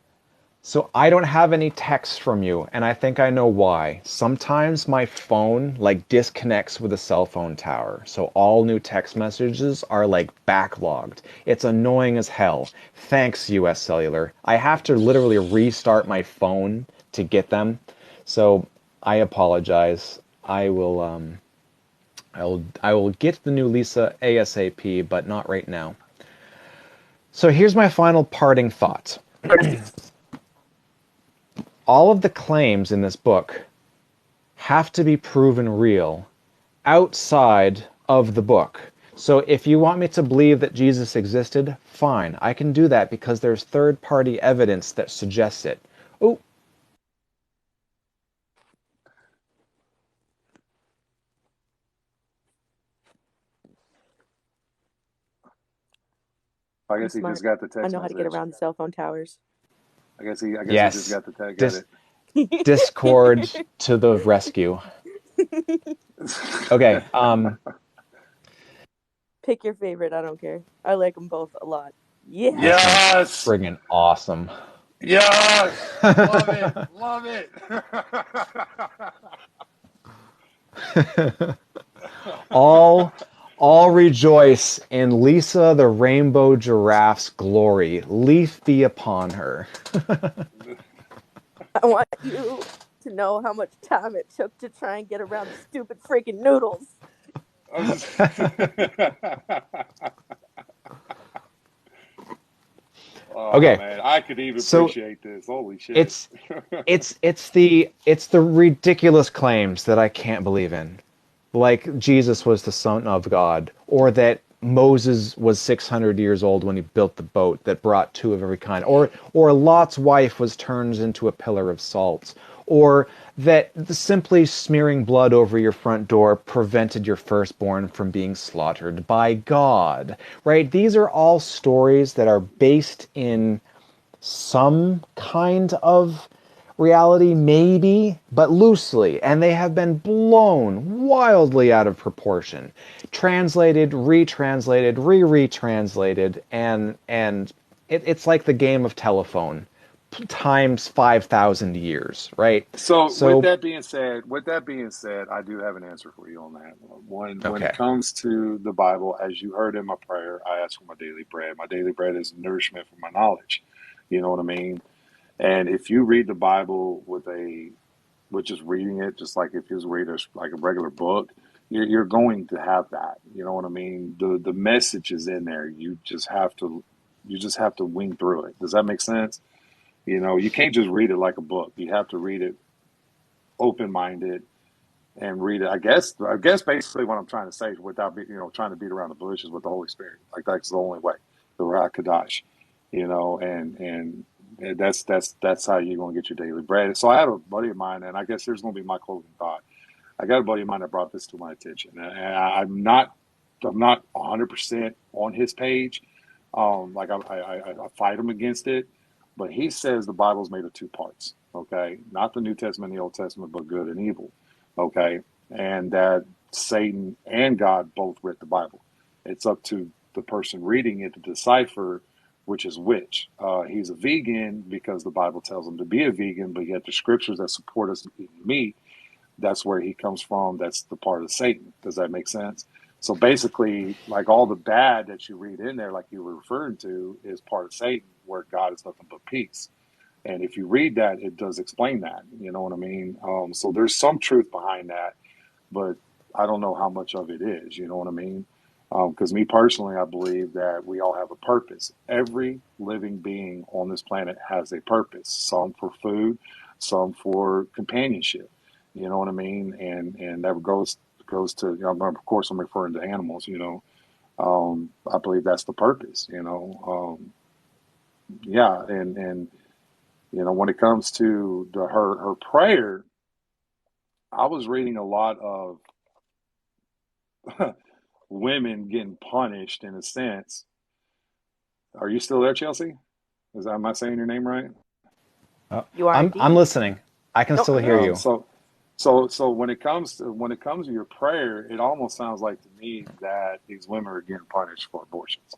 So I don't have any text from you, and I think I know why. Sometimes my phone like disconnects with the cell phone tower, so all new text messages are like backlogged. It's annoying as hell. Thanks, US Cellular. I have to literally restart my phone to get them. So I apologize. I will get the new Lisa ASAP, but not right now. So here's my final parting thought. All of the claims in this book have to be proven real outside of the book. So if you want me to believe that Jesus existed, fine. I can do that because there's third party evidence that suggests it. Oh, I I'm guess he just smart. got the I text know how to get message. around cell phone towers. I guess he just yes. got the tag. Got Dis- Discord to the rescue. Okay, Pick your favorite. I don't care. I like them both a lot. Yeah. that sounds Yes, friggin' awesome. yes. Love it, love it. all all rejoice in Lisa the rainbow giraffe's glory. Leaf be upon her. I want you to know how much time it took to try and get around the stupid freaking noodles. Oh Okay, man, I could even so appreciate this. Holy shit. it's it's the ridiculous claims that I can't believe in. Like Jesus was the son of God, or that Moses was 600 years old when he built the boat that brought two of every kind, or Lot's wife was turned into a pillar of salt, or that simply smearing blood over your front door prevented your firstborn from being slaughtered by God. Right? These are all stories that are based in some kind of reality, maybe, but loosely, and they have been blown wildly out of proportion, translated, retranslated, re-retranslated, and it's like the game of telephone times 5,000 years, right? So So, with that being said, I do have an answer for you on that. When it okay. comes to the Bible, as you heard in my prayer, I ask for my daily bread. My daily bread is nourishment for my knowledge. You know what I mean? And if you read the Bible with just reading it, just like if you was read like a regular book, you're going to have that. You know what I mean? The message is in there. You just have to wing through it. Does that make sense? You can't just read it like a book. You have to read it open minded and read it. I guess basically what I'm trying to say is without trying to beat around the bushes with the Holy Spirit. Like that's the only way. The Ruach Kadash, and that's how you're gonna get your daily bread. So I had a buddy of mine, and I guess here's gonna be my closing thought. I got a buddy of mine that brought this to my attention, and I'm not 100% on his page. Like I fight him against it, but he says the Bible's made of two parts. Okay, not the New Testament, and the Old Testament, but good and evil. Okay, and that Satan and God both read the Bible. It's up to the person reading it to decipher which is which. He's a vegan because the Bible tells him to be a vegan, but yet the scriptures that support us eating meat, that's where he comes from. That's the part of Satan. Does that make sense? So basically, like all the bad that you read in there, like you were referring to, is part of Satan, where God is nothing but peace. And if you read that, it does explain that. You know what I mean? So there's some truth behind that, but I don't know how much of it is. You know what I mean? Because me personally, I believe that we all have a purpose. Every living being on this planet has a purpose. Some for food, some for companionship. You know what I mean? And that goes to, of course I'm referring to animals. I believe that's the purpose. Yeah, and when it comes to her prayer, I was reading a lot of women getting punished in a sense. Are you still there, Chelsea? Am I saying your name right? Oh, You are I'm indeed. listening. I can No, still hear you. So when it comes to your prayer, it almost sounds like to me that these women are getting punished for abortions.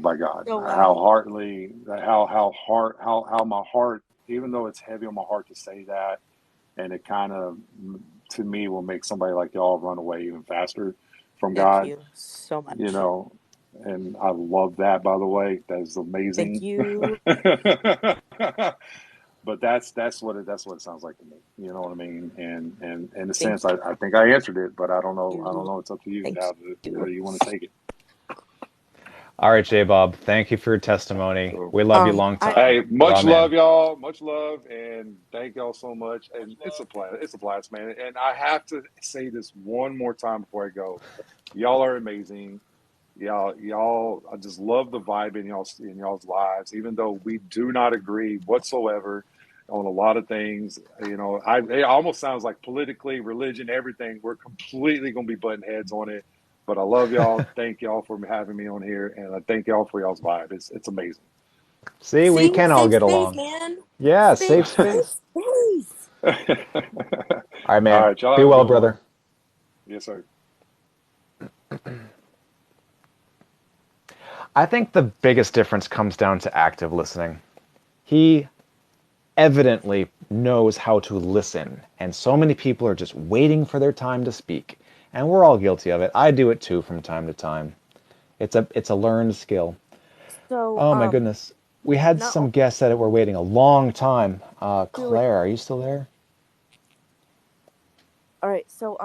By God, so how heartily, how my heart, even though it's heavy on my heart to say that, and it kind of, to me, will make somebody like y'all run away even faster from thank God. you so You much. know, and I love that, by the way. That is Thank amazing. you. But that's what it sounds like to me. You know what I mean? And in a Thank sense, I think I answered it, but I don't know. I don't you. know. It's up to you Thank how you. you want to take it. All right, J Bob, thank you for your testimony. So, We love you long I time. hey, Raw much man. love, y'all. Much love, and thank y'all so much. And it's a blast. It's a blast, man. And I have to say this one more time before I go. Y'all are amazing. Y'all. I just love the vibe in y'all's lives, even though we do not agree whatsoever on a lot of things. It almost sounds like politically, religion, everything. We're completely going to be butting heads on it. But I love y'all. Thank y'all for having me on here, and I thank y'all for y'all's vibe. It's amazing. See, we see can all safe get space, along. man. Yeah, safe Safe space. space. All All right, man. right, y'all Be have a well, good one. brother. Yes, sir. I think the biggest difference comes down to active listening. He evidently knows how to listen, and so many people are just waiting for their time to speak. And we're all guilty of it. I do it too from time to time. It's a learned skill. So, Oh my goodness. We had not some guests that were waiting a long time. do it. Claire, are you still there? All right. So,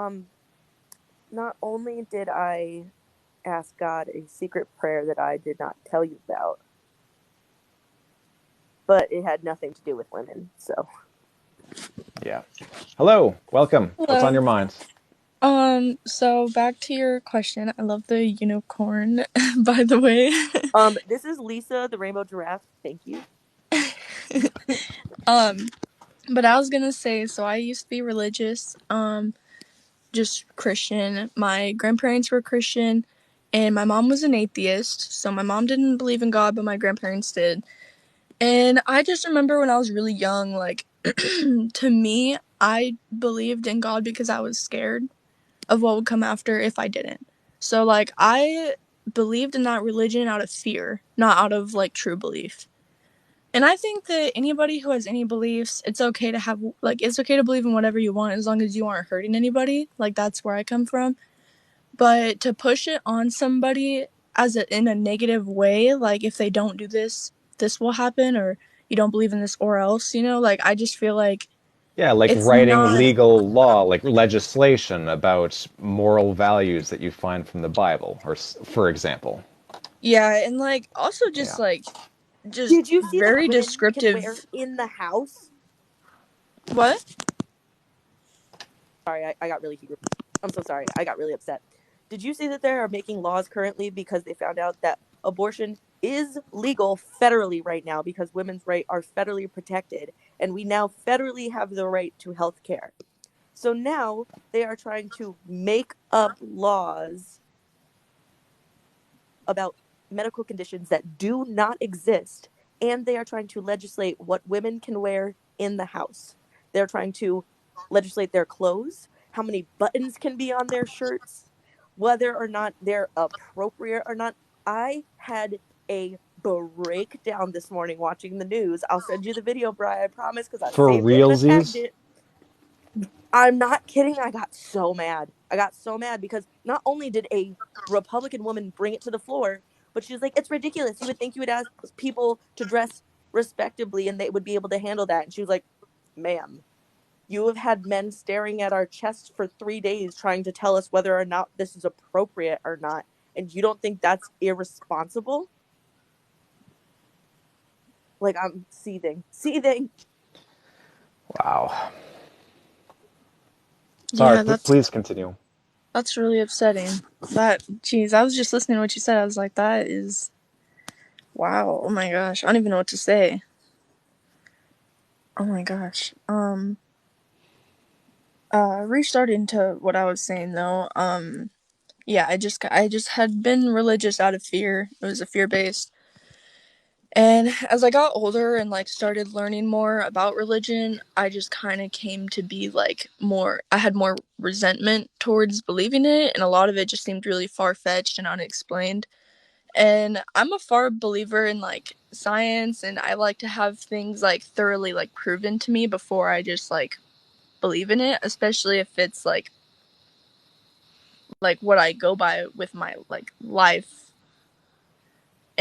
not only did I ask God a secret prayer that I did not tell you about, but it had nothing to do with women. So, Yeah. Hello. Welcome. What's on Hello. your mind? So back to your question. I love the unicorn, by the way. this is Lisa, the rainbow giraffe. Thank you. um, but I was gonna say, so I used to be religious, just Christian. My grandparents were Christian, and my mom was an atheist. So my mom didn't believe in God, but my grandparents did. And I just remember when I was really young, like, to me, I believed in God because I was scared of what would come after if I didn't. So, like, I believed in that religion out of fear, not out of, like, true belief. And I think that anybody who has any beliefs, it's okay to have, like, it's okay to believe in whatever you want as long as you aren't hurting anybody. Like, that's where I come from. But to push it on somebody in a negative way, like, if they don't do this, this will happen, or you don't believe in this or else, like, I just feel like Yeah, like it's writing not. legal law, like legislation about moral values that you find from the Bible, or for example. Yeah, and, like, also just, Yeah. like, just Did you see that very women can wear descriptive. in the house? What? Sorry, I got really heated. I'm so sorry. I got really upset. Did you see that they are making laws currently because they found out that abortion is legal federally right now because women's rights are federally protected and we now federally have the right to health care. So now they are trying to make up laws about medical conditions that do not exist, and they are trying to legislate what women can wear in the house. They're trying to legislate their clothes, how many buttons can be on their shirts, whether or not they're appropriate or not. I had a breakdown this morning watching the news. I'll send you the video, Bri, I promise, because I For saved it and I tagged realsies? it. I'm not kidding. I got so mad. I got so mad because not only did a Republican woman bring it to the floor, but she was like, it's ridiculous. You would think you would ask people to dress respectably and they would be able to handle that. And she was like, ma'am, you have had men staring at our chests for 3 days trying to tell us whether or not this is appropriate or not. And you don't think that's irresponsible? Like, I'm seething, seething. Wow. Sorry, Yeah, please continue. that's really upsetting. Jeez, I was just listening to what you said. I was like, that is wow. Oh my gosh, I don't even know what to say. Oh my gosh. Restarting to what I was saying though, yeah, I just had been religious out of fear. It was a fear based. And as I got older and like started learning more about religion, I just kind of came to be like more, I had more resentment towards believing it, and a lot of it just seemed really far fetched and unexplained. And I'm a far believer in like science, and I like to have things like thoroughly like proven to me before I just like believe in it, especially if it's like what I go by with my like life.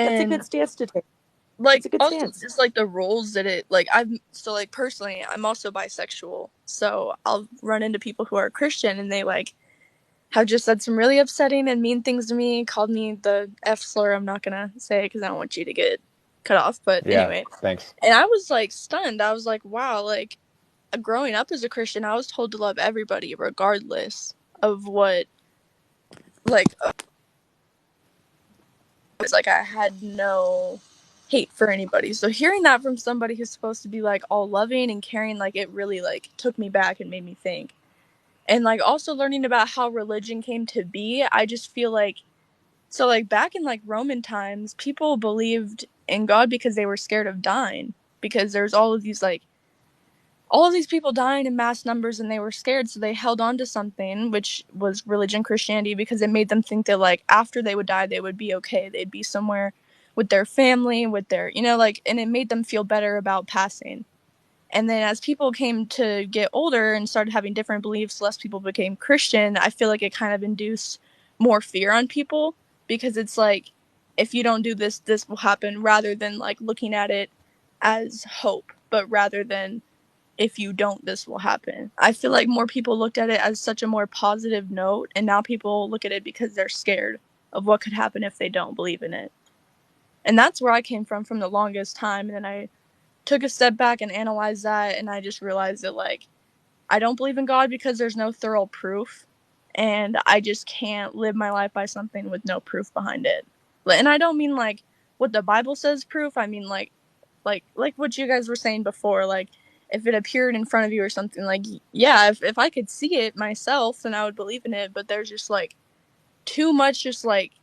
That's a And good stance to take. That's like a good also stance. just like the roles that it like I'm so like personally I'm also bisexual, so I'll run into people who are Christian and they like have just said some really upsetting and mean things to me, called me the F slur. I'm not gonna say it because I don't want you to get cut off, but Yeah, anyway. thanks. And I was like stunned. I was like, wow, like growing up as a Christian I was told to love everybody regardless of what like was like I had no hate for anybody. So hearing that from somebody who's supposed to be like all loving and caring, like it really like took me back and made me think. And like also learning about how religion came to be, I just feel like so like back in like Roman times, people believed in God because they were scared of dying because there's all of these people dying in mass numbers and they were scared, so they held on to something, which was religion, Christianity, because it made them think that like after they would die they would be okay, they'd be somewhere with their family, with their like, and it made them feel better about passing. And then as people came to get older and started having different beliefs, less people became Christian. I feel like it kind of induced more fear on people because it's like if you don't do this, this will happen, rather than like looking at it as hope, but rather than if you don't, this will happen. I feel like more people looked at it as such a more positive note, and now people look at it because they're scared of what could happen if they don't believe in it. And that's where I came from the longest time. And then I took a step back and analyzed that, and I just realized that, like, I don't believe in God because there's no thorough proof, and I just can't live my life by something with no proof behind it. And I don't mean like what the Bible says proof. I mean like what you guys were saying before, like if it appeared in front of you or something, like yeah, if I could see it myself then I would believe in it, but there's just like too much just like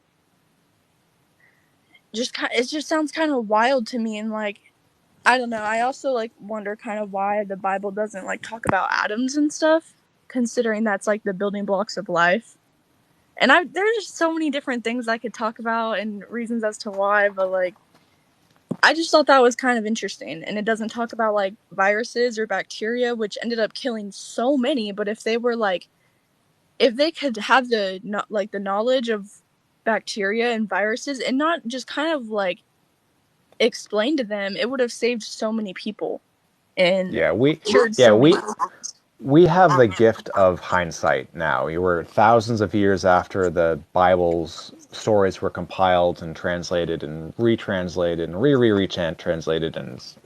it just sounds kind of wild to me. And like I don't know, I also like wonder kind of why the Bible doesn't like talk about atoms and stuff, considering that's like the building blocks of life. And there's just so many different things I could talk about and reasons as to why, but like I just thought that was kind of interesting. And it doesn't talk about like viruses or bacteria, which ended up killing so many. But if they were like, if they could have the not like the knowledge of bacteria and viruses and not just kind of like explain to them, it would have saved so many people and Yeah, we cured yeah, so many. we have the gift of hindsight now. You were thousands of years after the Bible's stories were compiled and translated and retranslated and translated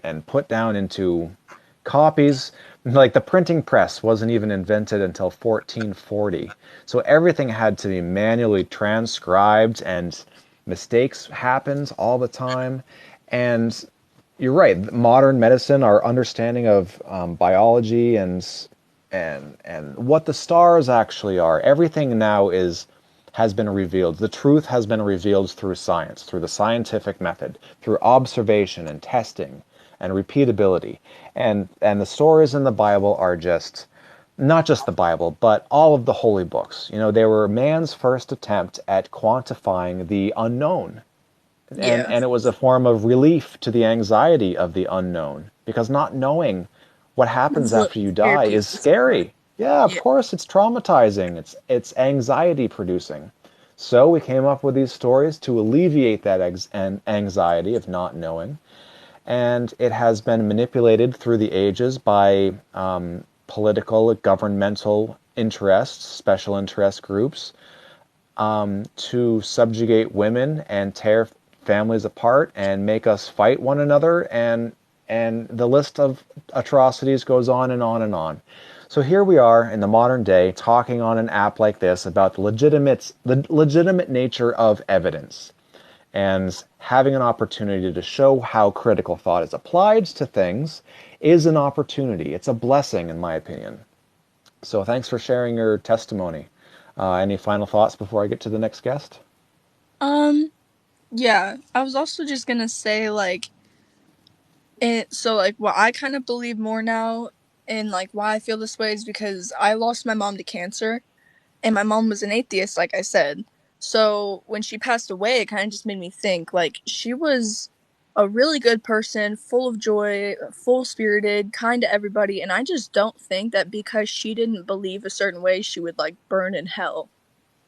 and put down into copies. Like the printing press wasn't even invented until 1440. So everything had to be manually transcribed and mistakes happened all the time. And you're right. Modern medicine, our understanding of biology and what the stars actually are, everything now has been revealed. The truth has been revealed through science, through the scientific method, through observation and testing and repeatability. And the stories in the Bible are just not just the Bible, but all of the holy books. You know, they were man's first attempt at quantifying the unknown, Yeah. and it was a form of relief to the anxiety of the unknown, because not knowing what happens It's what after you scared die is people so much. scary. Yeah, of Yeah. course it's traumatizing. It's anxiety producing. So we came up with these stories to alleviate that anxiety of not knowing, and it has been manipulated through the ages by political, governmental interests, special interest groups, to subjugate women and tear families apart and make us fight one another, and the list of atrocities goes on and on and on. So here we are in the modern day talking on an app like this about the legitimate nature of evidence, and having an opportunity to show how critical thought is applied to things is an opportunity. It's a blessing, in my opinion. So thanks for sharing your testimony. Any final thoughts before I get to the next guest? Um, yeah, I was also just gonna say like what I kind of believe more now and like why I feel this way is because I lost my mom to cancer and my mom was an atheist, like I said. So when she passed away, it kind of just made me think like she was a really good person, full of joy, full spirited, kind to everybody. And I just don't think that because she didn't believe a certain way, she would like burn in hell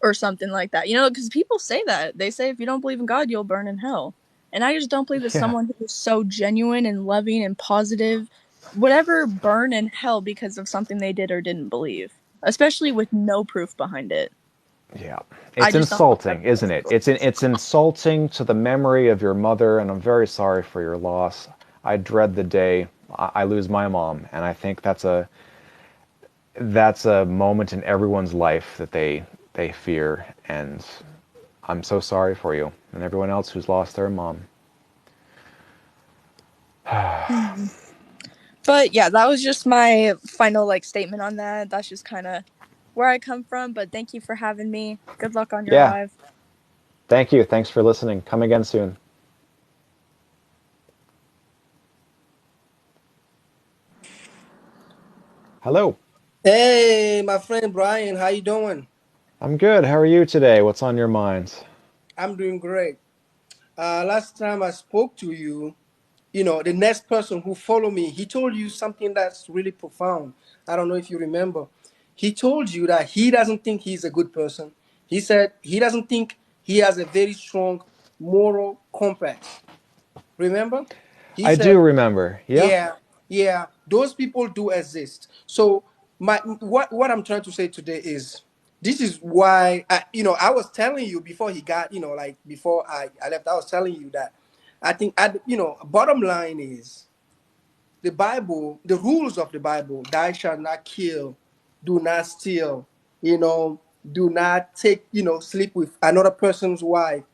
or something like that. You know, because people say that. They say if you don't believe in God, you'll burn in hell. And I just don't believe that Yeah, someone who is so genuine and loving and positive would ever burn in hell because of something they did or didn't believe, especially with no proof behind it. yeah. I It's just don't think insulting, that's isn't it? possible. It's insulting to the memory of your mother, and I'm very sorry for your loss. I dread the day I lose my mom, and I think that's a moment in everyone's life that they fear, and I'm so sorry for you and everyone else who's lost their mom. Mhm. But yeah, that was just my final like statement on that. That's just kind of where I come from. But thank you for having me. Good luck on your Yeah, live. thank you. Thanks for listening. Come again soon. Hello. Hey, my friend Brian, how you doing? I'm good. How are you today? What's on your mind? I'm doing great. Last time I spoke to you, you know, the next person who followed me, he told you something that's really profound. I don't know if you remember. He told you that he doesn't think he's a good person. He said he doesn't think he has a very strong moral compass. Remember? He I do said remember. Yep. yeah, yeah, those people do exist. So my what I'm trying to say today is this is why I was telling you before he got, like before I left, I was telling you that I think bottom line is the Bible, the rules of the Bible, thou shalt not kill, do not steal, do not take, sleep with another person's wife.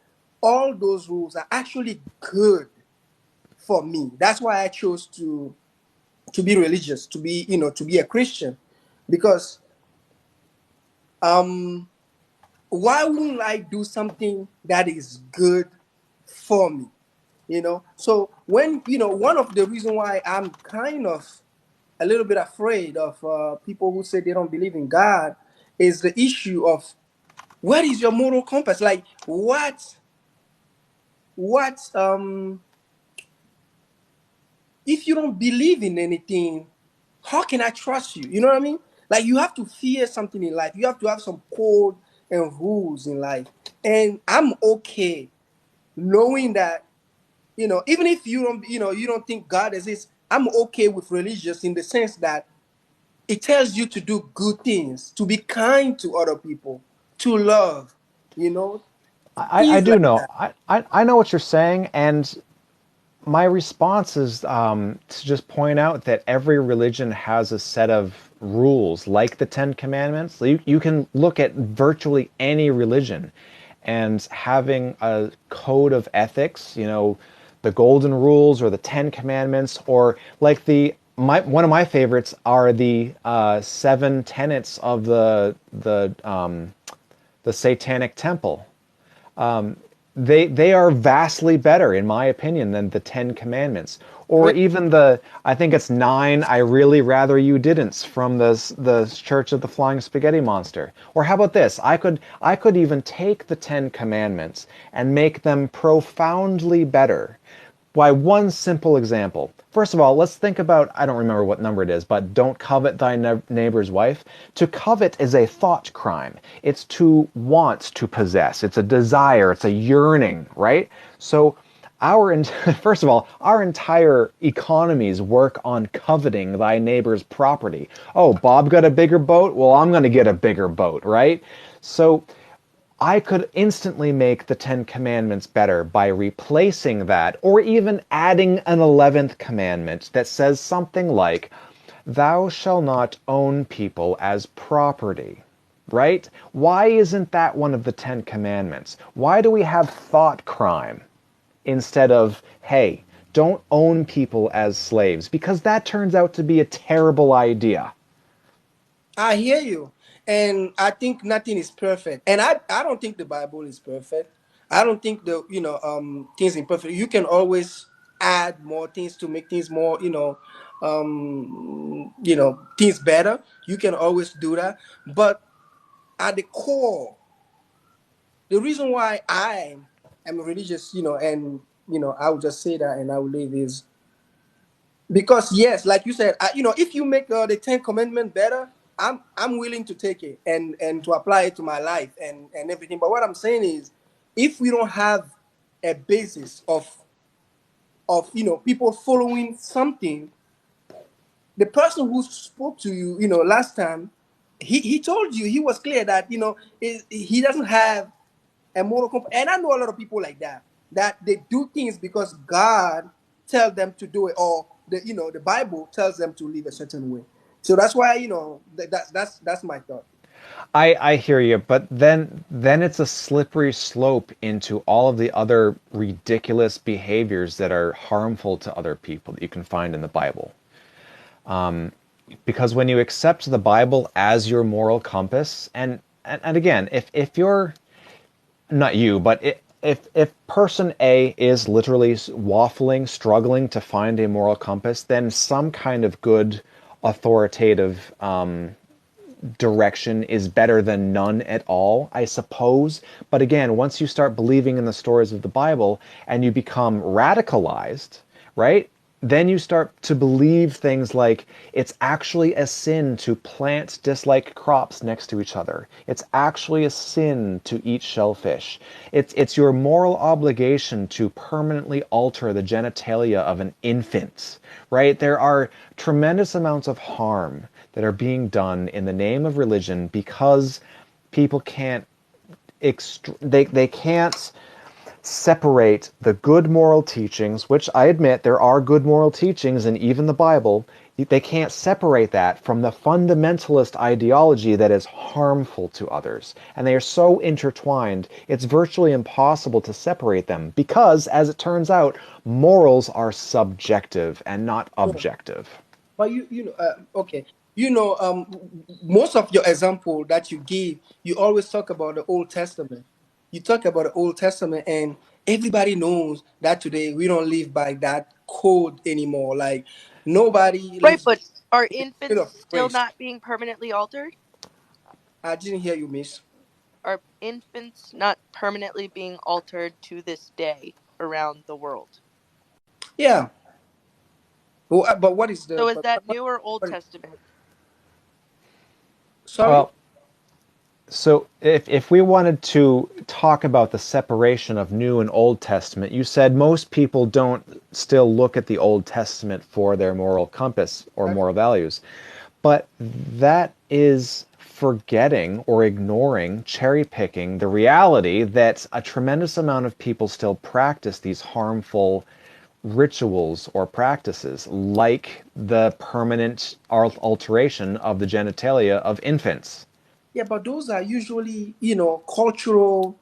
All those rules are actually good for me. That's why I chose to be religious, to be to be a Christian, because um why wouldn't I do something that is good for me? So when one of the reason why I'm kind of a little bit afraid of people who say they don't believe in God is the issue of what is your moral compass, like what if you don't believe in anything, how can I trust you? You know what I mean? Like you have to fear something in life. You have to have some code and rules in life. And I'm okay knowing that, even if you don't think God exists, I'm okay with religious in the sense that it tells you to do good things, to be kind to other people, to love, you know, I things do like know. that. I know what you're saying, and my response is to just point out that every religion has a set of rules, like the Ten Commandments. You can look at virtually any religion and having a code of ethics, the golden rules or the Ten Commandments, or like one of my favorites are the seven tenets of the Satanic Temple. They are vastly better, in my opinion, than the Ten Commandments, or Re- even I think it's nine I really rather you didn't from the Church of the Flying Spaghetti Monster. Or how about this? I could even take the Ten Commandments and make them profoundly better. By one simple example. First of all, let's think about, I don't remember what number it is, but don't covet thy neighbor's wife. To covet is a thought crime. It's to want to possess. It's a desire. It's a yearning, right? So first of all, our entire economies work on coveting thy neighbor's property. Oh, Bob got a bigger boat? Well, I'm going to get a bigger boat, right? So I could instantly make the Ten Commandments better by replacing that, or even adding an 11th commandment that says something like, Thou shalt not own people as property. Right? Why isn't that one of the Ten Commandments? Why do we have thought crime instead of, hey, don't own people as slaves? Because that turns out to be a terrible idea. I hear you. And I think nothing is perfect. And I don't think the Bible is perfect. I don't think the things imperfect. You can always add more things to make things more, things better. You can always do that. But at the core, the reason why I am religious, and I will just say that and I will leave is because yes, like you said, if you make the Ten Commandment better, I'm willing to take it and to apply it to my life and everything. But what I'm saying is, if we don't have a basis of people following something, the person who spoke to you, last time, he told you, he was clear that he doesn't have a moral compass. And I know a lot of people like that, that they do things because God tells them to do it, or the Bible tells them to live a certain way. So that's why that's my thought. I hear you, but then it's a slippery slope into all of the other ridiculous behaviors that are harmful to other people that you can find in the Bible. Because when you accept the Bible as your moral compass, and again, if you're not you, but if person A is literally waffling, struggling to find a moral compass, then some kind of good authoritative direction is better than none at all, I suppose. But again, once you start believing in the stories of the Bible and you become radicalized, right? Then you start to believe things like it's actually a sin to plant dislike crops next to each other. It's actually a sin to eat shellfish. It's your moral obligation to permanently alter the genitalia of an infant, right? There are tremendous amounts of harm that are being done in the name of religion because people can't they can't separate the good moral teachings, which I admit there are good moral teachings in even the Bible. They can't separate that from the fundamentalist ideology that is harmful to others. And they are so intertwined, it's virtually impossible to separate them because, as it turns out, morals are subjective and not objective. But okay, most of your example that you give, you always talk about the Old Testament. You talk about the Old Testament, and everybody knows that today we don't live by that code anymore. Like nobody Right, lives by but are the spirit infants of still grace. not being permanently altered? I didn't hear you, Miss. Are infants not permanently being altered to this day around the world? Yeah, but what is the So is but that New or Old what is, Testament? sorry? Well, so if we wanted to talk about the separation of New and Old Testament, you said most people don't still look at the Old Testament for their moral compass or moral values. But that is forgetting or ignoring, cherry picking the reality that a tremendous amount of people still practice these harmful rituals or practices, like the permanent alteration of the genitalia of infants. Yeah, but those are usually cultural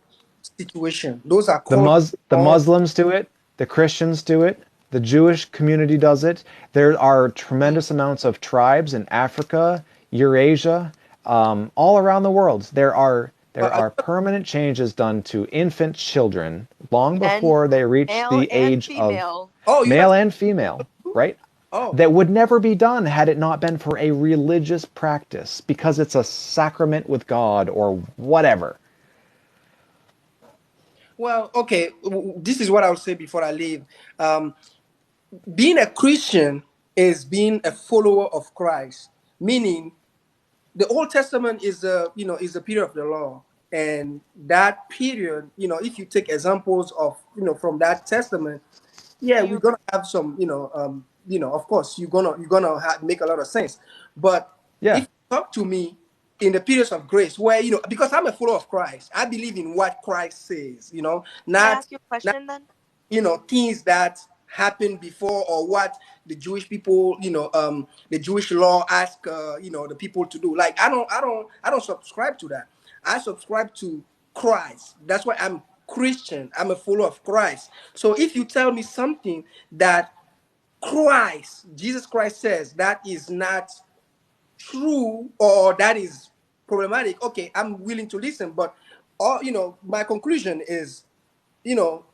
situation. Those are The cultural The norms. Muslims do it, the Christians do it, the Jewish community does it. There are tremendous amounts of tribes in Africa, Eurasia, all around the world. There But are permanent changes done to infant children long Men, before they reach male the and age of female. oh, you male have and female, right? oh. That would never be done had it not been for a religious practice because it's a sacrament with God or whatever. Well, okay. This is what I'll say before I leave. Um, Being a Christian is being a follower of Christ, meaning the Old Testament is a period of the law, and that period, if you take examples of from that testament, yeah, Do we're you gonna have some, of course, you're gonna make a lot of sense. But if Yeah. you talk to me in the periods of grace, where because I'm a follower of Christ, I believe in what Christ says, can I not ask you a question then? things that happened before, or what the Jewish people, the Jewish law ask, the people to do. Like I don't subscribe to that. I subscribe to Christ. That's why I'm Christian. I'm a follower of Christ. So if you tell me something that Jesus Christ says that is not true or that is problematic, okay, I'm willing to listen. But all my conclusion is,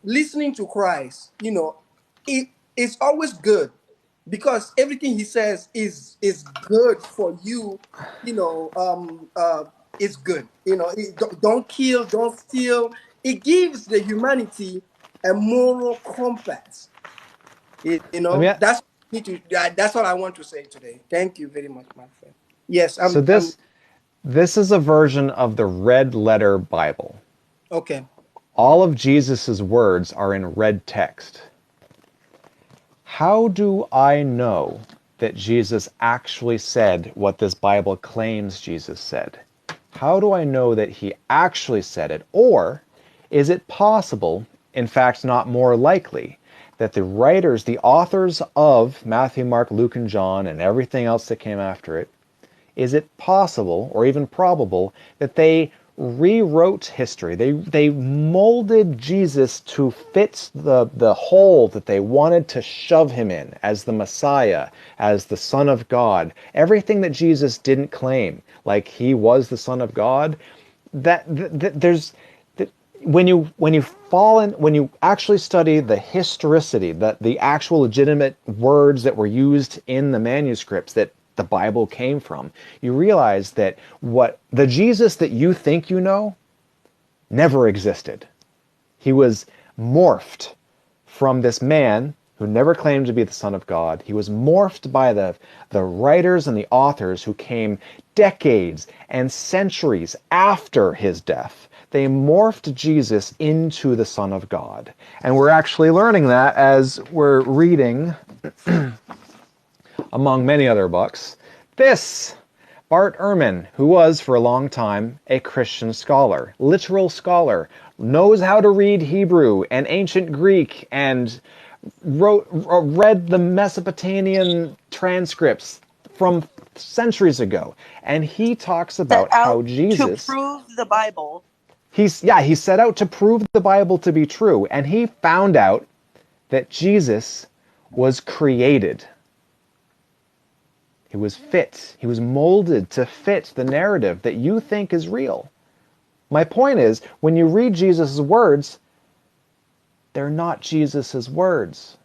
listening to Christ, it is always good because everything he says is good for you. You know, it's good. Don't kill, don't steal. It gives the humanity a moral compass. Let me. That's all I want to say today. Thank you very much, my friend. Yes, So I'm this is a version of the red letter Bible. okay. All of Jesus's words are in red text. How do I know that Jesus actually said what this Bible claims Jesus said? How do I know that he actually said it? Or is it possible, in fact, not more likely, that the writers, the authors of Matthew, Mark, Luke, and John, and everything else that came after it, is it possible or even probable that they rewrote history? They molded Jesus to fit the hole that they wanted to shove him in as the Messiah, as the Son of God. Everything that Jesus didn't claim, like he was the Son of God, there's when you actually study the historicity, the actual legitimate words that were used in the manuscripts that the Bible came from, you realize that what the Jesus that you think you know never existed. He was morphed from this man who never claimed to be the Son of God. He was morphed by the writers and the authors who came decades and centuries after his death. They morphed Jesus into the Son of God. And we're actually learning that as we're reading, among many other books, this Bart Ehrman, who was for a long time a Christian scholar, literal scholar, knows how to read Hebrew and ancient Greek and read the Mesopotamian transcripts from centuries ago. And he talks Set about how out to Jesus, prove the Bible. he set out to prove the Bible to be true. And he found out that Jesus was created. He was fit. He was molded to fit the narrative that you think is real. My point is, when you read Jesus' words, they're not Jesus' words.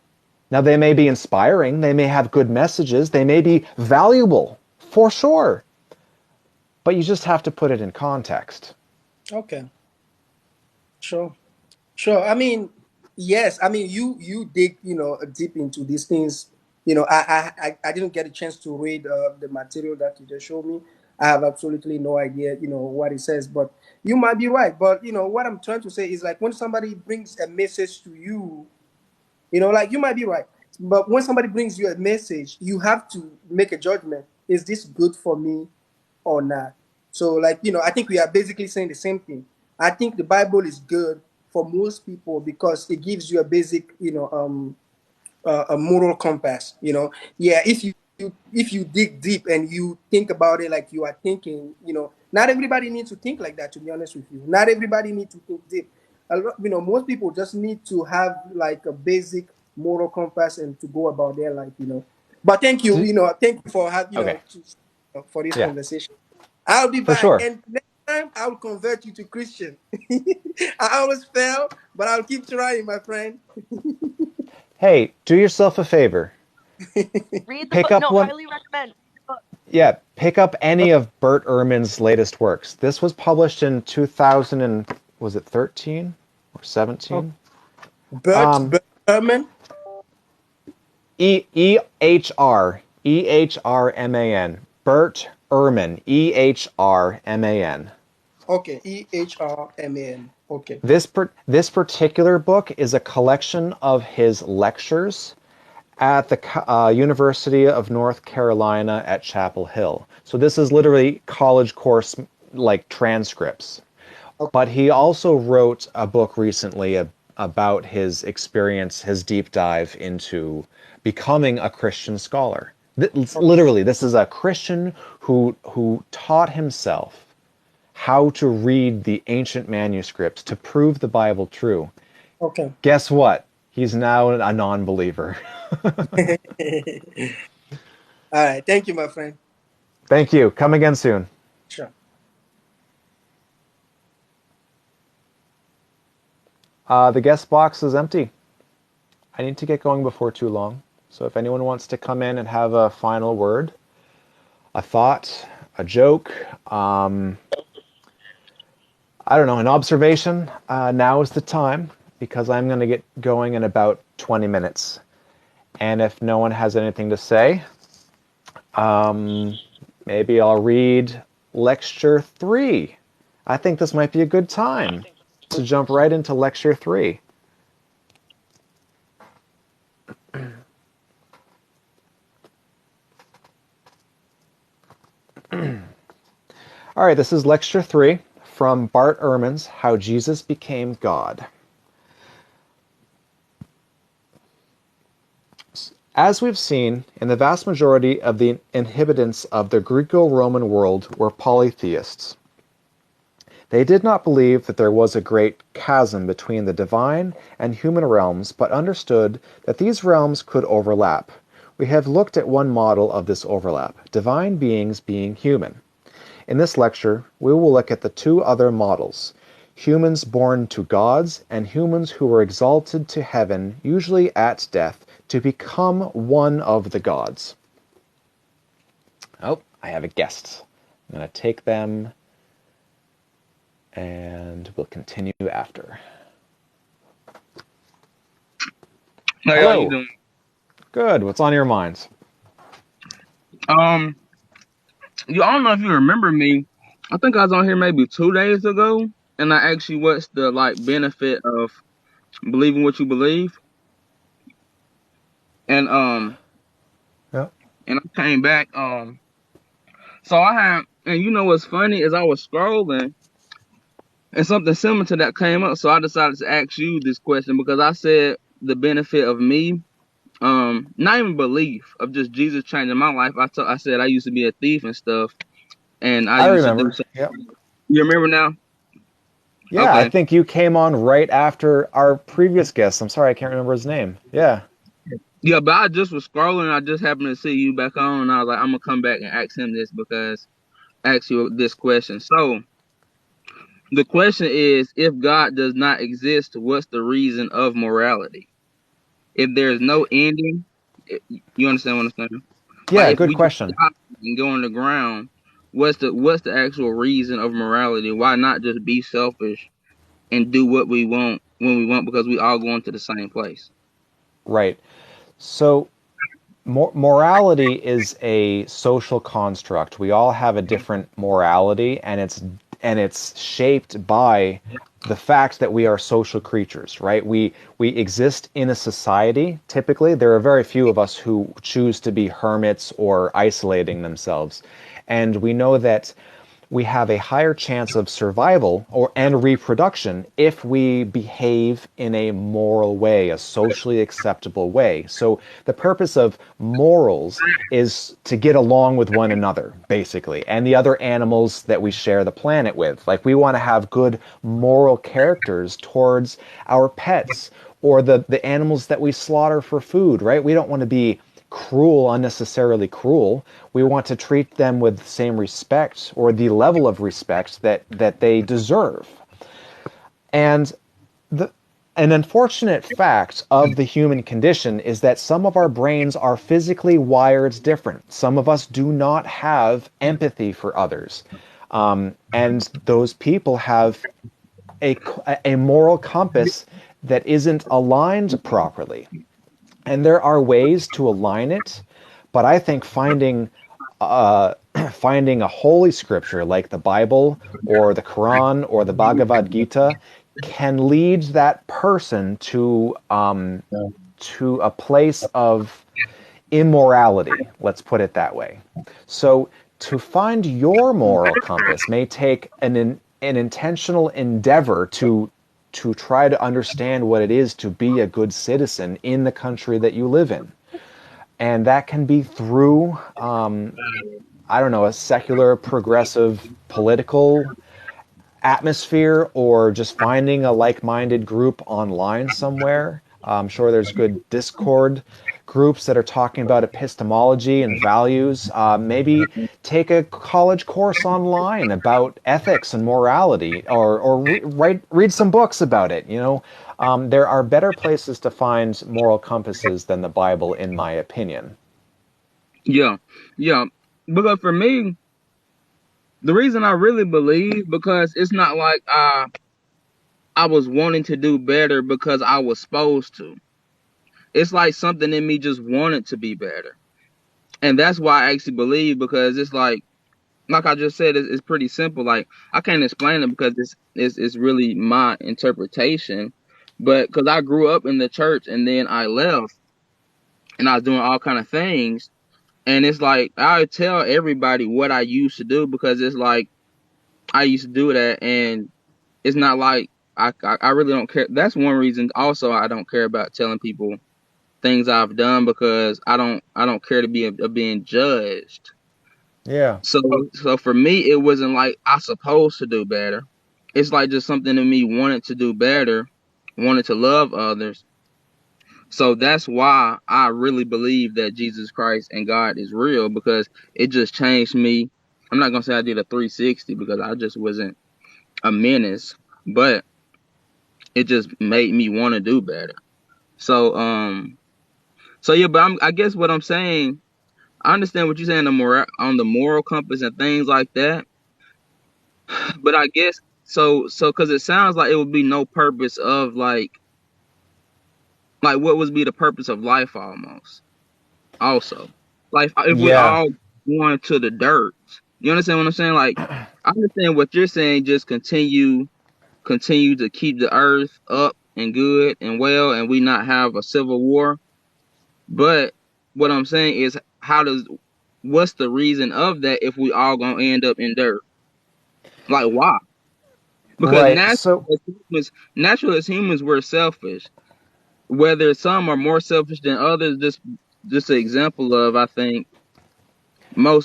Now, they may be inspiring, they may have good messages, they may be valuable, for sure. But you just have to put it in context. Okay. Sure. Sure. I mean, yes. I mean, you dig, deep into these things. I didn't get a chance to read the material that you just showed me. I have absolutely no idea, what it says. But you might be right. But what I'm trying to say is like when somebody brings a message to you, like you might be right. But when somebody brings you a message, you have to make a judgment. Is this good for me or not? So, like, I think we are basically saying the same thing. I think the Bible is good for most people because it gives you a basic, a moral compass. Yeah, if you dig deep and you think about it like you are thinking, not everybody needs to think like that. To be honest with you, not everybody needs to think deep. Most people just need to have like a basic moral compass and to go about their life. But thank you, thank you for Okay. for this Yeah, conversation. I'll be for back, sure. and next time I'll convert you to Christian. I always fail, but I'll keep trying, my friend. Hey, do yourself a favor. Read the Pick book. up No, one. highly recommend. Read the book. Yeah, pick up any of Bert Ehrman's latest works. This was published in 2000 and was it 13 or Oh, 17? Bert Ehrman. Ehrman. Bert Ehrman. Ehrman. Okay, Ehrman. Okay. This particular book is a collection of his lectures at the University of North Carolina at Chapel Hill. So this is literally college course like transcripts. Okay. But he also wrote a book recently about his experience, his deep dive into becoming a Christian scholar. Literally, this is a Christian who taught himself how to read the ancient manuscripts to prove the Bible true. Okay. Guess what? He's now a non-believer. All right. Thank you, my friend. Thank you. Come again soon. Sure. The guest box is empty. I need to get going before too long. So if anyone wants to come in and have a final word, a thought, a joke, I don't know, an observation, now is the time because I'm going to get going in about 20 minutes. And if no one has anything to say, maybe I'll read Lecture 3. I think this might be a good time to jump right into Lecture 3. All right, this is Lecture 3 from Bart Ehrman's How Jesus Became God. As we've seen, in the vast majority of the inhabitants of the Greco-Roman world were polytheists. They did not believe that there was a great chasm between the divine and human realms, but understood that these realms could overlap. We have looked at one model of this overlap, divine beings being human. In this lecture, we will look at the two other models, humans born to gods and humans who were exalted to heaven, usually at death, to become one of the gods. Oh, I have a guest. I'm going to take them and we'll continue after. Hey, how you Hello. doing? Good. What's on your minds? Um, I don't know if you remember me. I think I was on here maybe 2 days ago, and I asked you what's the benefit of believing what you believe, and Yeah. and I came back. So I had, and you know what's funny is I was scrolling, and something similar to that came up. So I decided to ask you this question because I said the benefit of me, not even belief of just Jesus changing my life. I said I used to be a thief and stuff, and I I used to do remember. something. Yep. You remember now? Yeah, I Okay. think you came on right after our previous guest. I'm sorry, I can't remember his name. Yeah. Yeah, but I just was scrolling and I just happened to see you back on and I was like, I'm gonna come back and ask him this because ask you this question. So the question is, if God does not exist, what's the reason of morality? If there's no ending, you understand what I'm saying? Like Yeah, if good we just question. die and go on the ground, what's the actual reason of morality? Why not just be selfish and do what we want when we want because we all going to the same place? Right. So morality is a social construct. We all have a different morality, and it's shaped by the fact that we are social creatures, right? We exist in a society. Typically, there are very few of us who choose to be hermits or isolating themselves. And we know that we have a higher chance of survival and reproduction if we behave in a moral way, a socially acceptable way. So the purpose of morals is to get along with one another, basically, and the other animals that we share the planet with. Like we want to have good moral characters towards our pets or the animals that we slaughter for food, right? We don't want to be cruel, unnecessarily cruel. We want to treat them with the same respect or the level of respect that they deserve. And an unfortunate fact of the human condition is that some of our brains are physically wired different. Some of us do not have empathy for others. And those people have a moral compass that isn't aligned properly. And there are ways to align it, but I think finding a holy scripture like the Bible or the Quran or the Bhagavad Gita can lead that person to a place of immorality. Let's put it that way. So to find your moral compass may take an intentional endeavor to try to understand what it is to be a good citizen in the country that you live in. And that can be through, I don't know, a secular, progressive political atmosphere or just finding a like minded group online somewhere. I'm sure there's good Discord groups that are talking about epistemology and values. Maybe take a college course online about ethics and morality, or read some books about it. There are better places to find moral compasses than the Bible, in my opinion. Yeah, yeah. Because for me, the reason I really believe, because it's not like I was wanting to do better because I was supposed to. It's like something in me just wanted to be better, and that's why I actually believe, because it's like I just said, it's pretty simple. Like, I can't explain it because it's really my interpretation, but because I grew up in the church and then I left and I was doing all kind of things, and it's like I would tell everybody what I used to do, because it's like I used to do that, and it's not like I really don't care. That's one reason also I don't care about telling people things I've done, because I don't care to be being judged. Yeah. So for me, it wasn't like I supposed to do better. It's like just something in me wanted to do better, wanted to love others. So that's why I really believe that Jesus Christ and God is real, because it just changed me. I'm not gonna say I did a 360, because I just wasn't a menace, but it just made me want to do better. So yeah, but I guess what I'm saying, I understand what you're saying, on the moral compass and things like that. But I guess so because it sounds like it would be no purpose of like what would be the purpose of life almost. Also, like if we Yeah. all going to the dirt, you understand what I'm saying? Like, I understand what you're saying. Just continue to keep the earth up and good and well, and we not have a civil war. But what I'm saying is, what's the reason of that if we all gonna end up in dirt? Like, why? Because Right. So natural as humans, we're selfish. Whether some are more selfish than others, just an example of, I think well,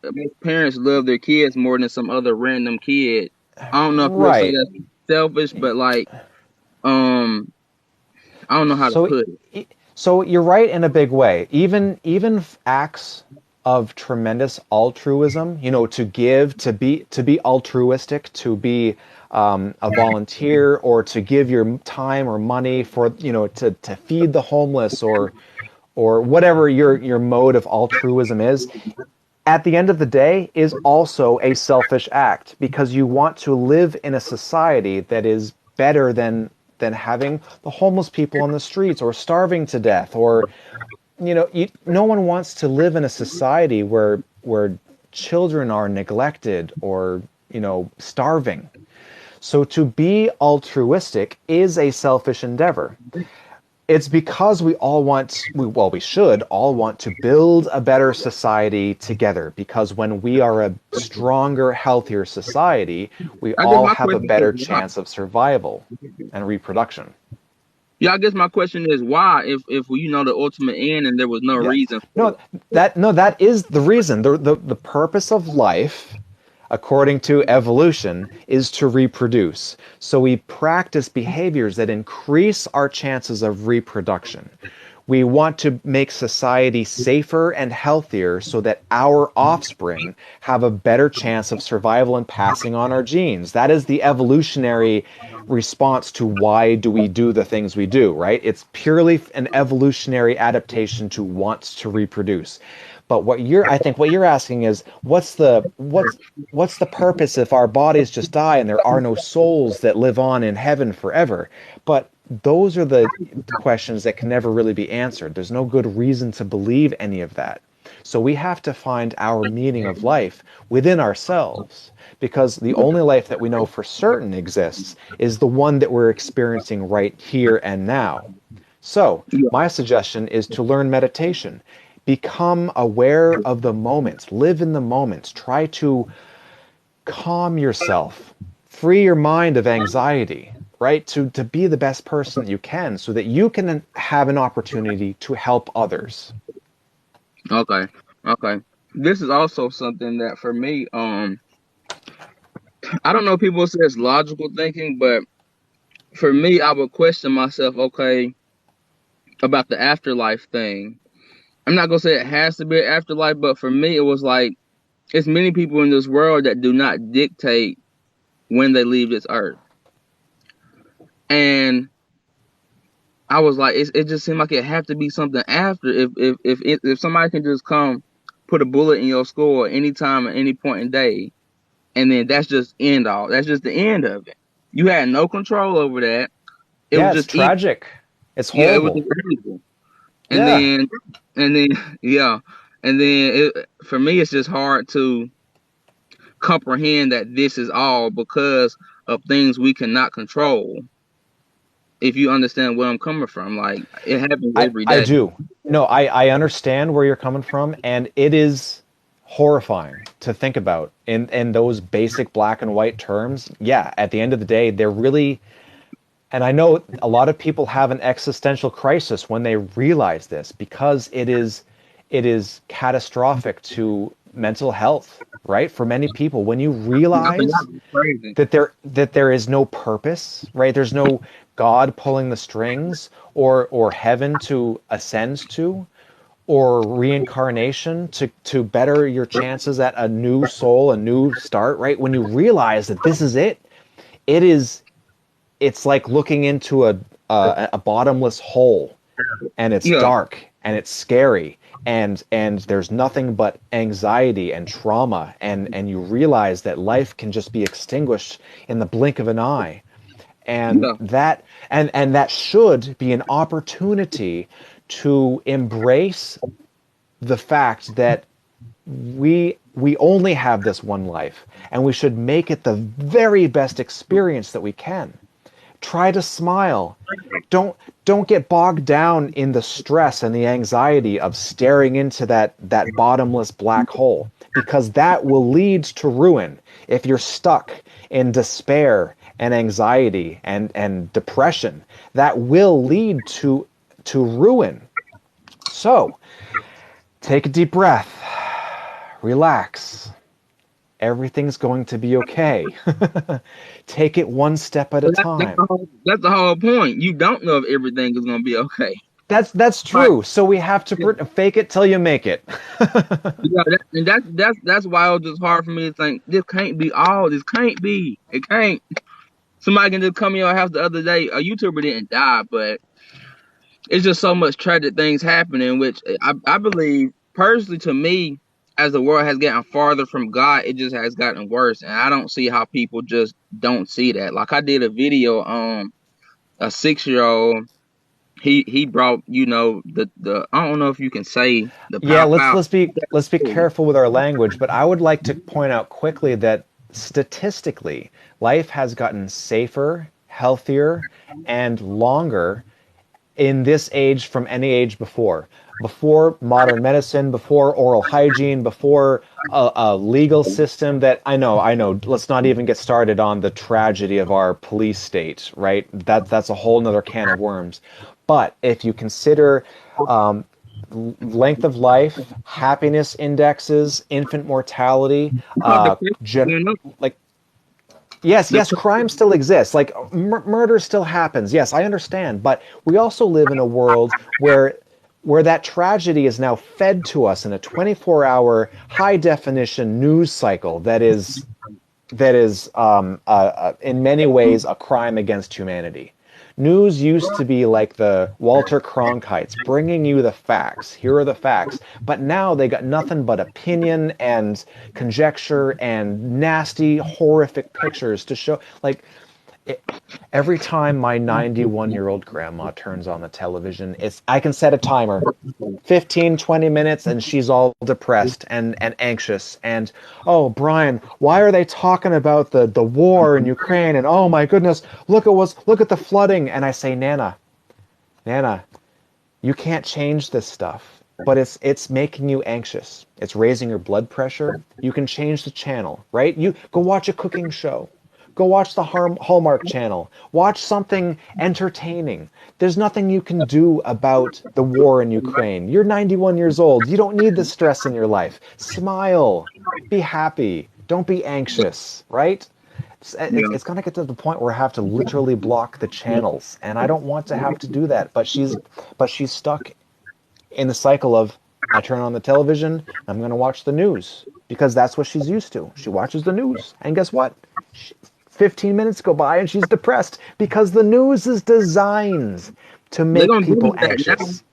most parents love their kids more than some other random kid. I don't know if we'll say right. that's selfish, but like, um, I don't know how to So, put it. so you're right in a big way. Even acts of tremendous altruism, to give, to be altruistic, to be a volunteer, or to give your time or money for, to feed the homeless, or whatever your mode of altruism is, at the end of the day, is also a selfish act, because you want to live in a society that is better than having the homeless people on the streets, or starving to death, or no one wants to live in a society where children are neglected, or starving. So to be altruistic is a selfish endeavor. It's because we should all want to build a better society together, because when we are a stronger, healthier society, we I guess all my have a question is better why. chance of survival and reproduction. Yeah, I guess my question is why, if we know the ultimate end and there was no Yeah. reason for No, it. that is the reason. The purpose of life, according to evolution, is to reproduce. So we practice behaviors that increase our chances of reproduction. We want to make society safer and healthier so that our offspring have a better chance of survival and passing on our genes. That is the evolutionary response to why do we do the things we do, right? It's purely an evolutionary adaptation to want to reproduce. But I think what you're asking is, what's the purpose if our bodies just die and there are no souls that live on in heaven forever? But those are the questions that can never really be answered. There's no good reason to believe any of that. So we have to find our meaning of life within ourselves, because the only life that we know for certain exists is the one that we're experiencing right here and now. So, Yeah, my suggestion is to learn meditation. Become aware of the moments, live in the moments, try to calm yourself, free your mind of anxiety, right? To be the best person that you can, so that you can have an opportunity to help others. okay, okay. This is also something that for me, I don't know, people say it's logical thinking, but for me, I would question myself, okay, about the afterlife thing. I'm not gonna say it has to be an afterlife, but for me, it was like it's many people in this world that do not dictate when they leave this earth, and I was like, it just seemed like it had to be something after. If somebody can just come, put a bullet in your skull anytime at any point in day, and then that's just end all. That's just the end of it. You had no control over that. It was Yeah, it's just evil. tragic. It's Yeah, it was horrible. just evil. And Yeah. then, and then, yeah, and then for me, it's just hard to comprehend that this is all because of things we cannot control. If you understand where I'm coming from, like it happens every I day. do. No, I understand where you're coming from, and it is horrifying to think about in those basic black and white terms. Yeah, at the end of the day, they're really, and I know a lot of people have an existential crisis when they realize this because it is catastrophic to mental health, right? For many people, when you I think realize that's crazy. that there is no purpose, right? There's no God pulling the strings or heaven to ascend to or reincarnation to better your chances at a new soul, a new start, right? When you realize that this is it, it is it's like looking into a bottomless hole, and it's Yeah, dark and it's scary, and there's nothing but anxiety and trauma, and you realize that life can just be extinguished in the blink of an eye, and yeah, that should be an opportunity to embrace the fact that we only have this one life, and we should make it the very best experience that we can. Try to smile. Don't get bogged down in the stress and the anxiety of staring into that bottomless black hole, because that will lead to ruin. If you're stuck in despair and anxiety and depression, that will lead to ruin. So take a deep breath, relax. Everything's going to be okay. Take it one step at a but that's time. that's the whole point. You don't know if everything is gonna be okay. That's Right. true. So we have to fake it till you make it. Yeah, and that's why it was just hard for me to think this can't be all. This can't be. It can't. Somebody can just come in your house the other day. A YouTuber didn't die, but it's just so much tragic things happening, which I believe personally to me, as the world has gotten farther from God, it just has gotten worse. And I don't see how people just don't see that. Like I did a video on a 6 year old. He brought, the I don't know if you can say the Yeah, pow pow. let's be careful with our language, but I would like to point out quickly that statistically, life has gotten safer, healthier, and longer in this age from any age before. Before modern medicine, before oral hygiene, before a legal system that I know. Let's not even get started on the tragedy of our police state, right? That's a whole nother can of worms. But if you consider length of life, happiness indexes, infant mortality, But you know, like yes, the yes, crime still exists. Like murder still happens. Yes, I understand, but we also live in a world where that tragedy is now fed to us in a 24-hour high definition news cycle that is in many ways a crime against humanity. News used to be like the Walter Cronkites, bringing you the facts. Here are the facts. But now they got nothing but opinion and conjecture and nasty, horrific pictures to show. Like, it, every time my 91-year-old grandma turns on the television, I can set a timer 15, 20 minutes, and she's all depressed and anxious. And, oh, Brian, why are they talking about the war in Ukraine? And oh my goodness, look at the flooding. And I say, Nana, you can't change this stuff, but it's making you anxious. It's raising your blood pressure. You can change the channel, right? You go watch a cooking show. Go watch the Hallmark Channel. Watch something entertaining. There's nothing you can do about the war in Ukraine. You're 91 years old. You don't need the stress in your life. Smile. Be happy. Don't be anxious, right? Yeah. It's going to get to the point where I have to literally block the channels, and I don't want to have to do that. But she's stuck in the cycle of, I turn on the television, I'm going to watch the news because that's what she's used to. She watches the news, and guess what? 15 minutes go by and she's depressed because the news is designed to They're make gonna give people you that now. anxious.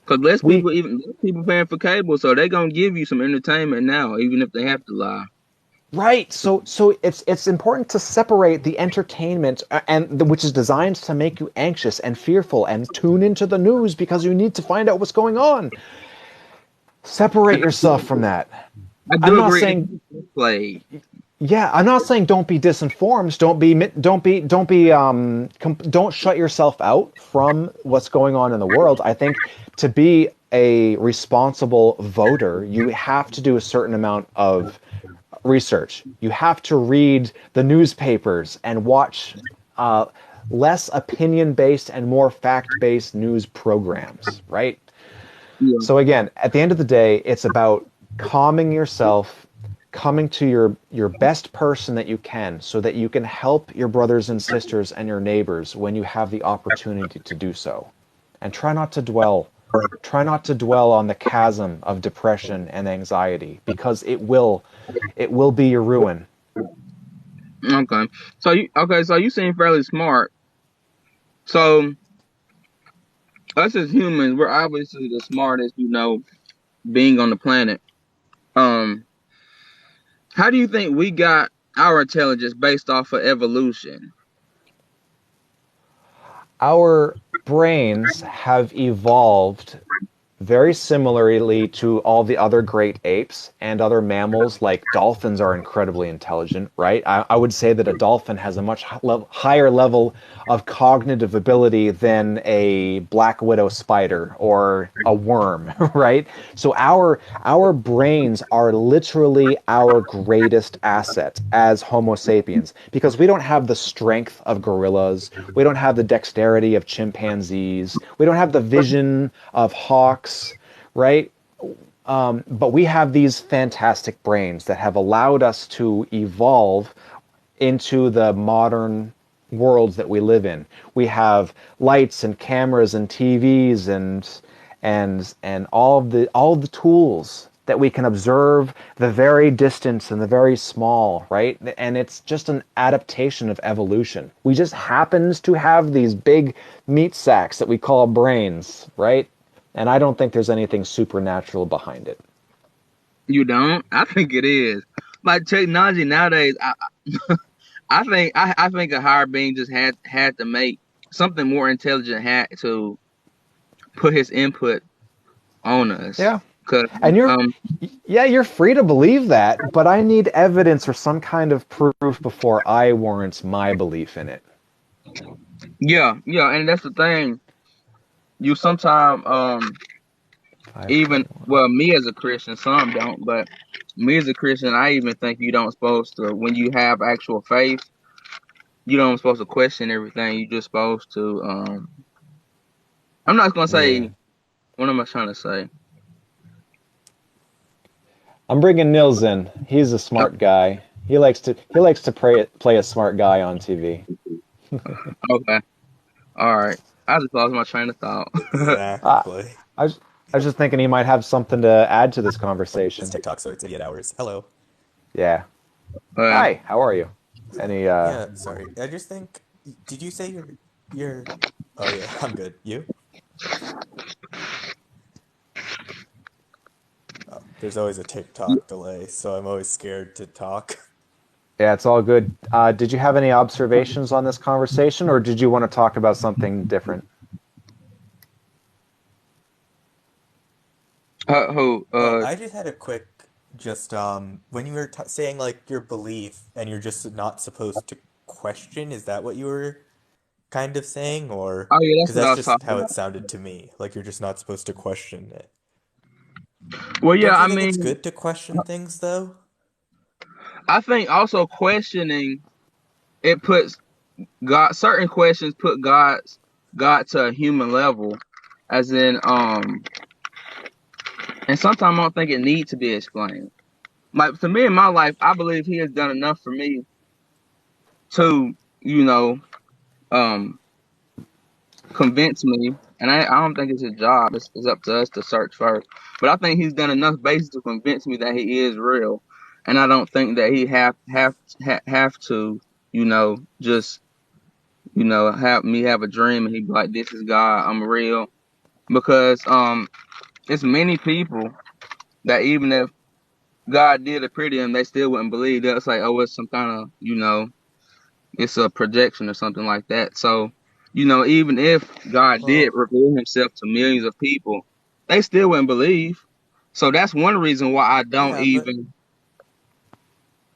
Cause We less people paying for cable, so they're gonna give you some entertainment now, even if they have to lie. Right. So it's important to separate the entertainment which is designed to make you anxious and fearful and tune into the news because you need to find out what's going on. I Separate yourself do, from that. I I'm do not agree. saying It's played. Yeah, I'm not saying don't be disinformed. Don't shut yourself out from what's going on in the world. I think to be a responsible voter, you have to do a certain amount of research. You have to read the newspapers and watch uh, less opinion-based and more fact-based news programs, right? Yeah. So again, at the end of the day, it's about calming yourself, coming to your best person that you can so that you can help your brothers and sisters and your neighbors when you have the opportunity to do so. And try not to dwell on the chasm of depression and anxiety because it will be your ruin. Okay. So you seem fairly smart. So us as humans, we're obviously the smartest, being on the planet. Um, how do you think we got our intelligence based off of evolution? Our brains have evolved very similarly to all the other great apes and other mammals, like dolphins are incredibly intelligent, right? I would say that a dolphin has a much higher level of cognitive ability than a black widow spider or a worm, right? So our brains are literally our greatest asset as Homo sapiens because we don't have the strength of gorillas, we don't have the dexterity of chimpanzees, we don't have the vision of hawks, right? But we have these fantastic brains that have allowed us to evolve into the modern worlds that we live in. We have lights and cameras and TVs and all the tools that we can observe the very distant and the very small, right? And it's just an adaptation of evolution. We just happens to have these big meat sacks that we call brains, right? And I don't think there's anything supernatural behind it. You don't? I think it is. Like technology nowadays, I think a higher being just had to make something more intelligent, had to put his input on us. Yeah. Cause And um you're free to believe that, but I need evidence or some kind of proof before I warrant my belief in it. yeah, and that's the thing. You sometimes even, 5.1. well, me as a Christian, some don't, but me as a Christian, I even think you don't supposed to, when you have actual faith, you don't supposed to question everything. You just supposed to I'm not gonna Yeah. say, what am I trying to say? I'm bringing Nils in. He's a smart guy. He likes to play a smart guy on TV. Okay, all right. I just lost my train of thought. Uh, Exactly. I was I was just thinking he might have something to add to this It's conversation. TikTok, so it's idiot hours. Hello. Yeah. Well, Hi. How are you? Any Yeah, sorry. I just think. Did you say you're? Oh yeah, I'm good. You? Oh, there's always a TikTok delay, so I'm always scared to talk. Yeah, it's all good. Did you have any observations on this conversation, or did you want to talk about something different? who? Oh, I just had a quick, just when you were t saying like your belief and you're just not supposed to question, is that what you were kind of saying, or Oh yeah, that's because what I that's was just talking how it about. sounded to me, like you're just not supposed to question it. Well, yeah, Don't you I think it's mean, good to question things though? I think also questioning, it puts God, certain questions put God to a human level, as in and sometimes I don't think it needs to be explained. Like to me in my life, I believe He has done enough for me to, you know, um, convince me. And I don't think it's his job. It's up to us to search first. But I think he's done enough basis to convince me that he is real. And I don't think that he have to, just have me have a dream and he be like, "This is God. I'm real." Because it's many people that even if God did appear to them, they still wouldn't believe that. It's like, oh, it's some kind of, it's a projection or something like that. So, even if God did Well, reveal himself to millions of people, they still wouldn't believe. So that's one reason why I don't yeah, but even.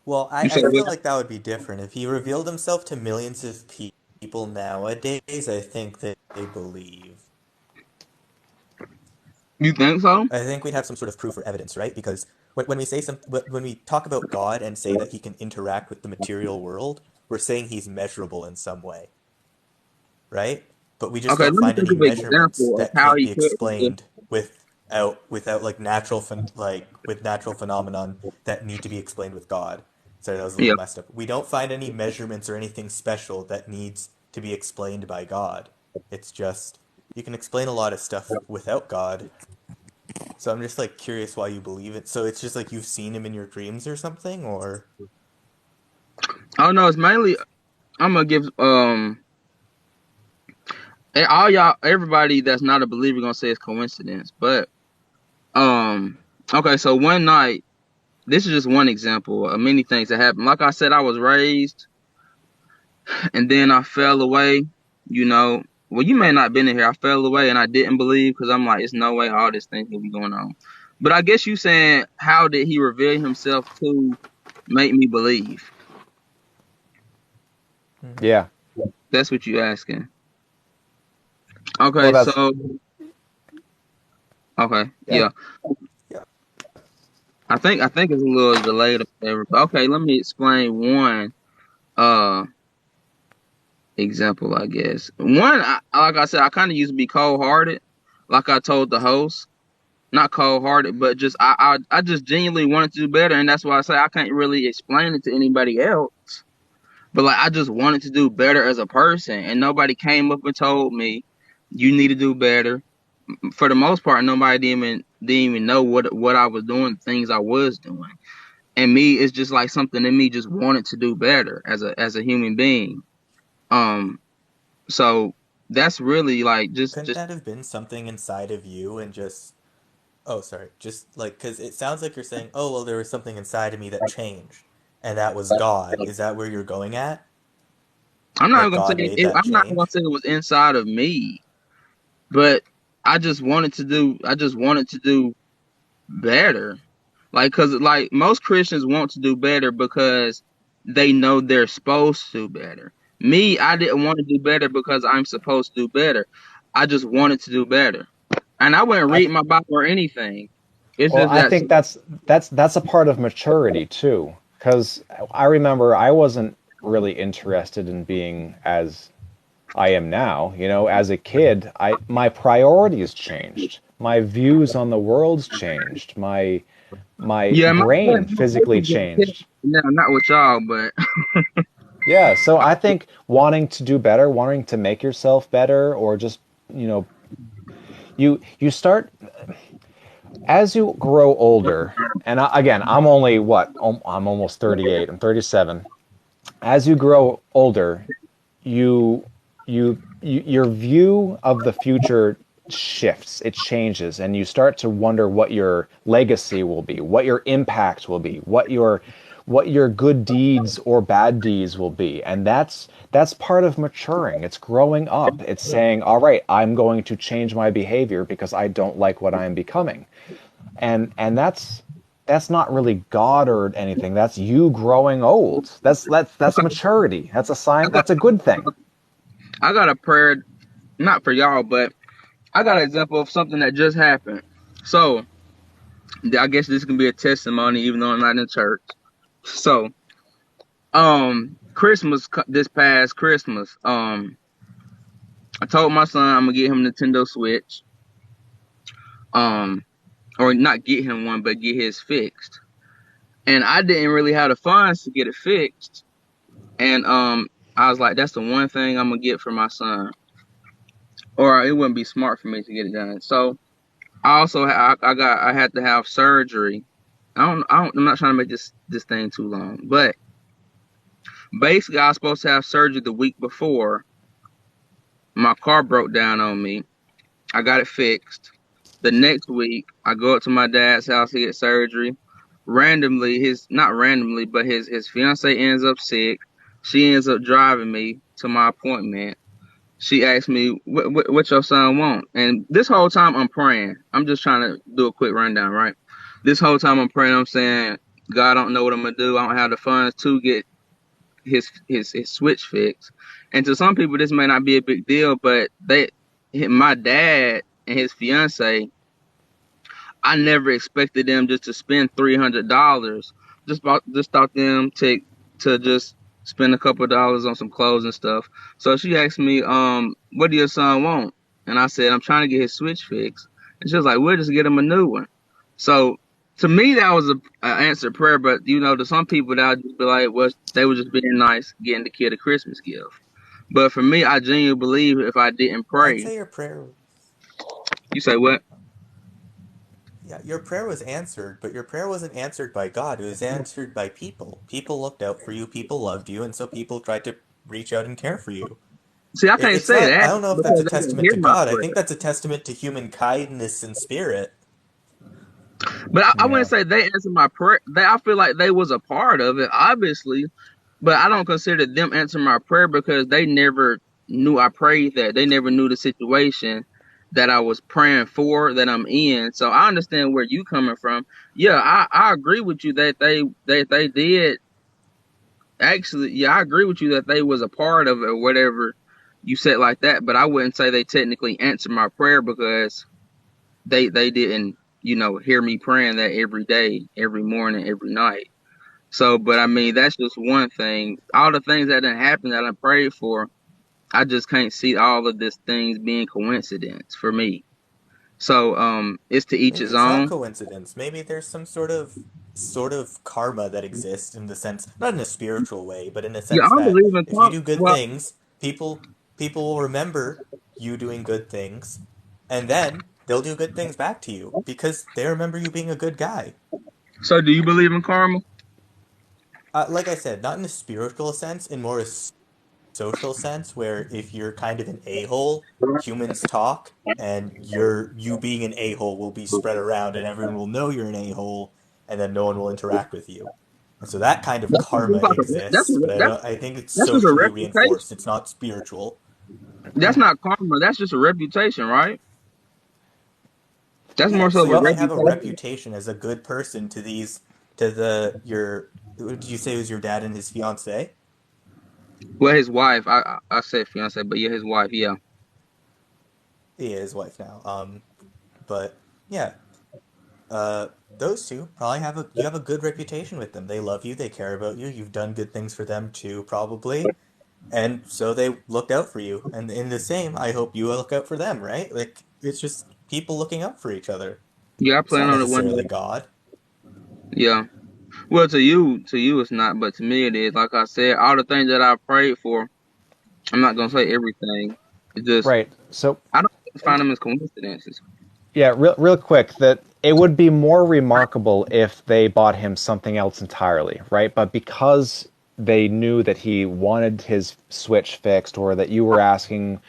well, You I said, feel like that would be different. If he revealed himself to millions of people nowadays, I think that they believe. you think so? I think we'd have some sort of proof or evidence, right? Because when we say when we talk about God and say that he can interact with the material world, we're saying he's measurable in some way, right? But we just Okay, let don't me find think any of an measurements example of that how can't he be could reveal. explained without like with natural phenomenon that need to be explained with God. Sorry, that was a Yeah. little messed up. We don't find any measurements or anything special that needs to be explained by God. It's just you can explain a lot of stuff without God. So I'm just like curious why you believe it. So it's just like you've seen him in your dreams or something, or Oh no, it's mainly I'm gonna give all y'all, everybody that's not a believer gonna say it's coincidence, but um okay, so one night, this is just one example of many things that happened. Like I said, I was raised and then I fell away, you know. Well, you may not have been in here. I fell away and I didn't believe because I'm like, it's no way all this thing can be going on. But I guess you saying, how did he reveal himself to make me believe? mm-hmm. Yeah. That's what you asking. Well, Okay, that's so okay, yeah. yeah. Yeah. I think it's a little delayed or whatever. But okay, let me explain one uh example, I guess. One, like I said, I kind of used to be cold hearted, like I told the host. Not cold hearted, but just I just genuinely wanted to do better, and that's why I say I can't really explain it to anybody else. But like I just wanted to do better as a person, and nobody came up and told me you need to do better. For the most part, nobody didn't even know what I was doing, things I was doing. And me, it's just like something in me just wanted to do better as a human being. Um, so that's really like Couldn't just that have been something inside of you and just oh, sorry, just like because it sounds like you're saying, oh, well, there was something inside of me that changed, and that was God. Is that where you're going at? I'm not Like gonna say God made it, that I'm not gonna change? say it was inside of me, but I just wanted to do better. Like, cause like most Christians want to do better because they know they're supposed to do better. Me, I didn't want to do better because I'm supposed to do better. I just wanted to do better. And I wouldn't I read my Bible or anything. It's well, just I that, think that's a part of maturity too. Because I remember I wasn't really interested in being as I am now. You know, as a kid, I my priorities changed. My views on the world's changed. My yeah, brain physically changed. no, not with y'all, but Yeah, so I think wanting to do better, wanting to make yourself better, or just, you know, you start as you grow older. And again, I'm only what? I'm almost 38. I'm 37. As you grow older, you your view of the future shifts, it changes, and you start to wonder what your legacy will be, what your impact will be, what your good deeds or bad deeds will be. And that's part of maturing. It's growing up. It's saying, all right, I'm going to change my behavior because I don't like what I am becoming. And that's not really God or anything. That's you growing old. That's maturity. That's a sign. I got That's a good thing. I got a prayer, not for y'all, but I got an example of something that just happened. So I guess this can be a testimony, even though I'm not in church. So, Christmas, this past Christmas, I told my son I'm gonna get him a Nintendo Switch, um, or not get him one, but get his fixed. And I didn't really have the funds to get it fixed. And I was like, that's the one thing I'm gonna get for my son, or it wouldn't be smart for me to get it done. So I had to have surgery. I'm not trying to make this thing too long, but basically I was supposed to have surgery the week before. My car broke down on me. I got it fixed. The next week, I go up to my dad's house to get surgery. Randomly, not randomly, but his fiance ends up sick. She ends up driving me to my appointment. She asked me, what your son want? And this whole time I'm praying. I'm just trying to do a quick rundown, right? This whole time I'm praying, I'm saying, God, I don't know what I'm gonna do. I don't have the funds to get his switch fixed. And to some people, this may not be a big deal, but my dad and his fiance, I never expected them just to spend $300. Just thought them to just spend a couple of dollars on some clothes and stuff. So she asked me, what do your son want? And I said, I'm trying to get his switch fixed. And she was like, we'll just get him a new one. So to me, that was a answered prayer. But to some people, that would just be like, well, they were just being nice, getting the kid a Christmas gift. But for me, I genuinely believe if I didn't I'd pray, say your prayer, you say what? yeah, your prayer was answered, but your prayer wasn't answered by God. It was answered by people. People looked out for you, people loved you, and so people tried to reach out and care for you. See, I can't It's say not, I that don't know if that's because a they didn't testament hear to my God. I prayer. think that's a testament to human kindness and spirit. But I wouldn't Yeah. say they answered my prayer. I feel like they was a part of it, obviously. But I don't consider them answering my prayer because they never knew I prayed that. They never knew the situation that I was praying for, that I'm in. So I understand where you coming from. Yeah, I agree with you that they did actually. Yeah, I agree with you that they was a part of it or whatever you said like that. But I wouldn't say they technically answered my prayer because they didn't hear me praying that every day, every morning, every night. So, but I mean, that's just one thing. All the things that didn't happen that I prayed for, I just can't see all of these things being coincidence for me. So, it's to each Maybe his it's not own. coincidence. Maybe there's some sort of karma that exists in the sense, not in a spiritual way, but in a Yeah, I sense don't that believe in if you karma. do good Well, things, people will remember you doing good things, and then they'll do good things back to you because they remember you being a good guy. so do you believe in karma? Like I said, not in a spiritual sense, in more a social sense, where if you're kind of an a-hole, humans talk, and you being an a-hole will be spread around, and everyone will know you're an a-hole, and then no one will interact with you. And so that kind of That's karma just like exists, but I think it's that's just a socially reputation. reinforced. It's not spiritual. That's not karma. That's just a reputation, right? That's more Yeah, so so of a you might have a reputation. reputation as a good person to to the your. Did you say it was your dad and his fiance? Well, his wife. I said fiance, but yeah, his wife. Yeah. Yeah, his wife now. But yeah, those two probably you have a good reputation with them. They love you, they care about you. You've done good things for them too, probably, and so they looked out for you. And in the same, I hope you look out for them, right? Like it's just people looking out for each other. Yeah, I It's plan not on it one necessarily day. God. Yeah. Well, to you it's not, but to me it is. Like I said, all the things that I prayed for, I'm not gonna say everything. It's just Right. So I don't find them as coincidences. yeah, real quick, that it would be more remarkable if they bought him something else entirely, right? But because they knew that he wanted his Switch fixed, or that you were asking,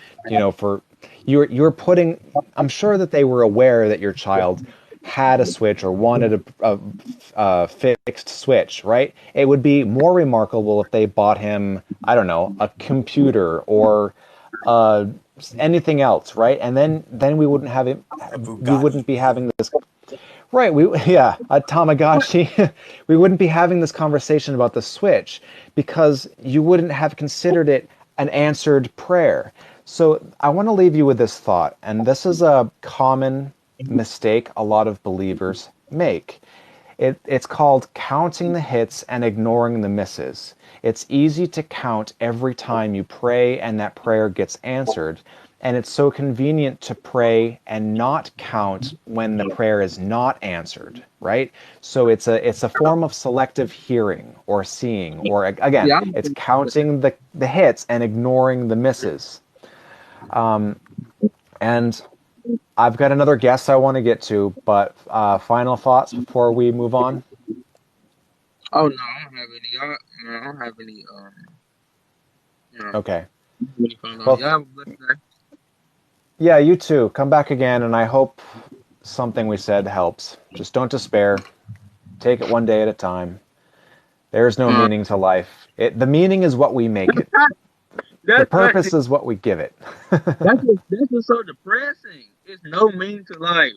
for you were putting. I'm sure that they were aware that your child had a Switch or wanted a fixed Switch, right? It would be more remarkable if they bought him, I don't know, a computer or uh, anything else, right? And then A we Bugatti. wouldn't be having this, right? We yeah, a Tamagotchi. We wouldn't be having this conversation about the Switch because you wouldn't have considered it an answered prayer. So I want to leave you with this thought, and this is a common mistake a lot of believers make. It's called counting the hits and ignoring the misses. It's easy to count every time you pray and that prayer gets answered, and it's so convenient to pray and not count when the prayer is not answered, right? So it's a form of selective hearing or seeing, or again, Yeah, it's counting the hits and ignoring the misses. And I've got another guest I want to get to, but final thoughts before we move on. oh no, I don't have any. No, I don't have any. No, Okay. any fun. Well, Yeah, have a blessed day. yeah, you too. Come back again, and I hope something we said helps. Just don't despair. Take it one day at a time. There's no Uh, meaning to life. The meaning is what we make it. The that purpose is what we give it. that's what's so depressing. It's no meaning to life.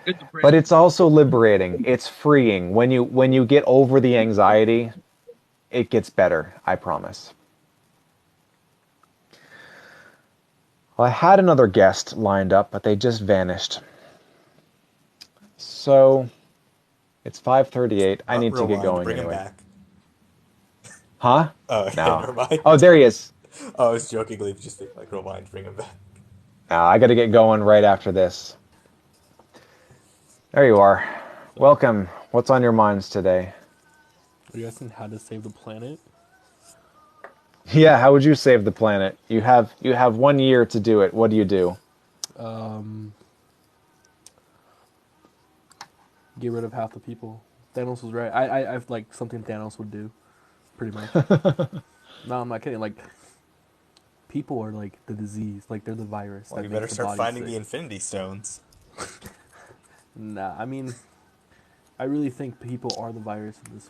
It's But depressing. it's also liberating. It's freeing. When you get over the anxiety, it gets better, I promise. Well, I had another guest lined up, but they just vanished. So, it's 5:38. I need to get Rewind, going bring him anyway. back. Huh? Oh, okay, No. never mind. Oh, there he is. Oh, I was jokingly just being like, rewind, bring him back. No, I got to get going right after this. There you are. So, Welcome. What's on your minds today? are you asking how to save the planet? Yeah, how would you save the planet? You have 1 year to do it. What do you do? Um, get rid of half the people. Thanos was right. I've like something Thanos would do, pretty much. No, I'm not kidding. Like, people are like the disease. Like, they're the virus Well, that you makes better the start body finding sick. the Infinity Stones. Nah, I mean, I really think people are the virus of this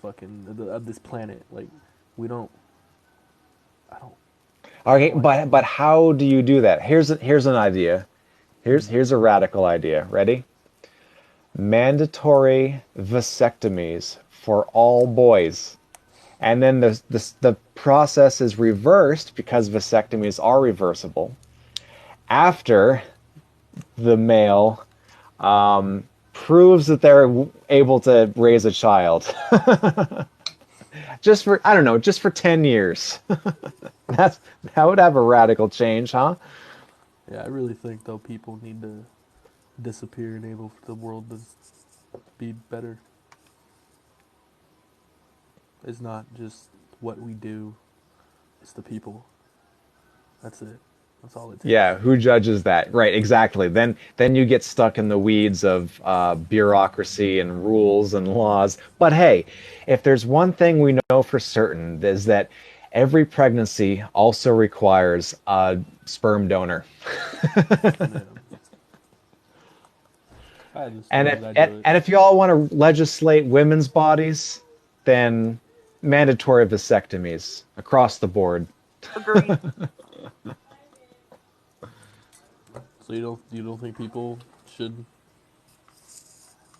of this planet. Like, we don't. I don't. Okay, No idea. but how do you do that? Here's an idea. Here's a radical idea. Ready? Mandatory vasectomies for all boys. And then the process is reversed because vasectomies are reversible after the male proves that they're able to raise a child. Just for, I don't know, just for 10 years. That would have a radical change, huh? Yeah, I really think though people need to disappear, enable the world to be better. It's not just what we do; it's the people. That's it. That's all it takes. Yeah, who judges that? Right, exactly. Then you get stuck in the weeds of bureaucracy and rules and laws. But hey, if there's one thing we know for certain is that every pregnancy also requires a sperm donor. Yeah. As And long if as I do and, it. and if you all want to legislate women's bodies, then mandatory vasectomies across the board. Agreed. So you don't think people should?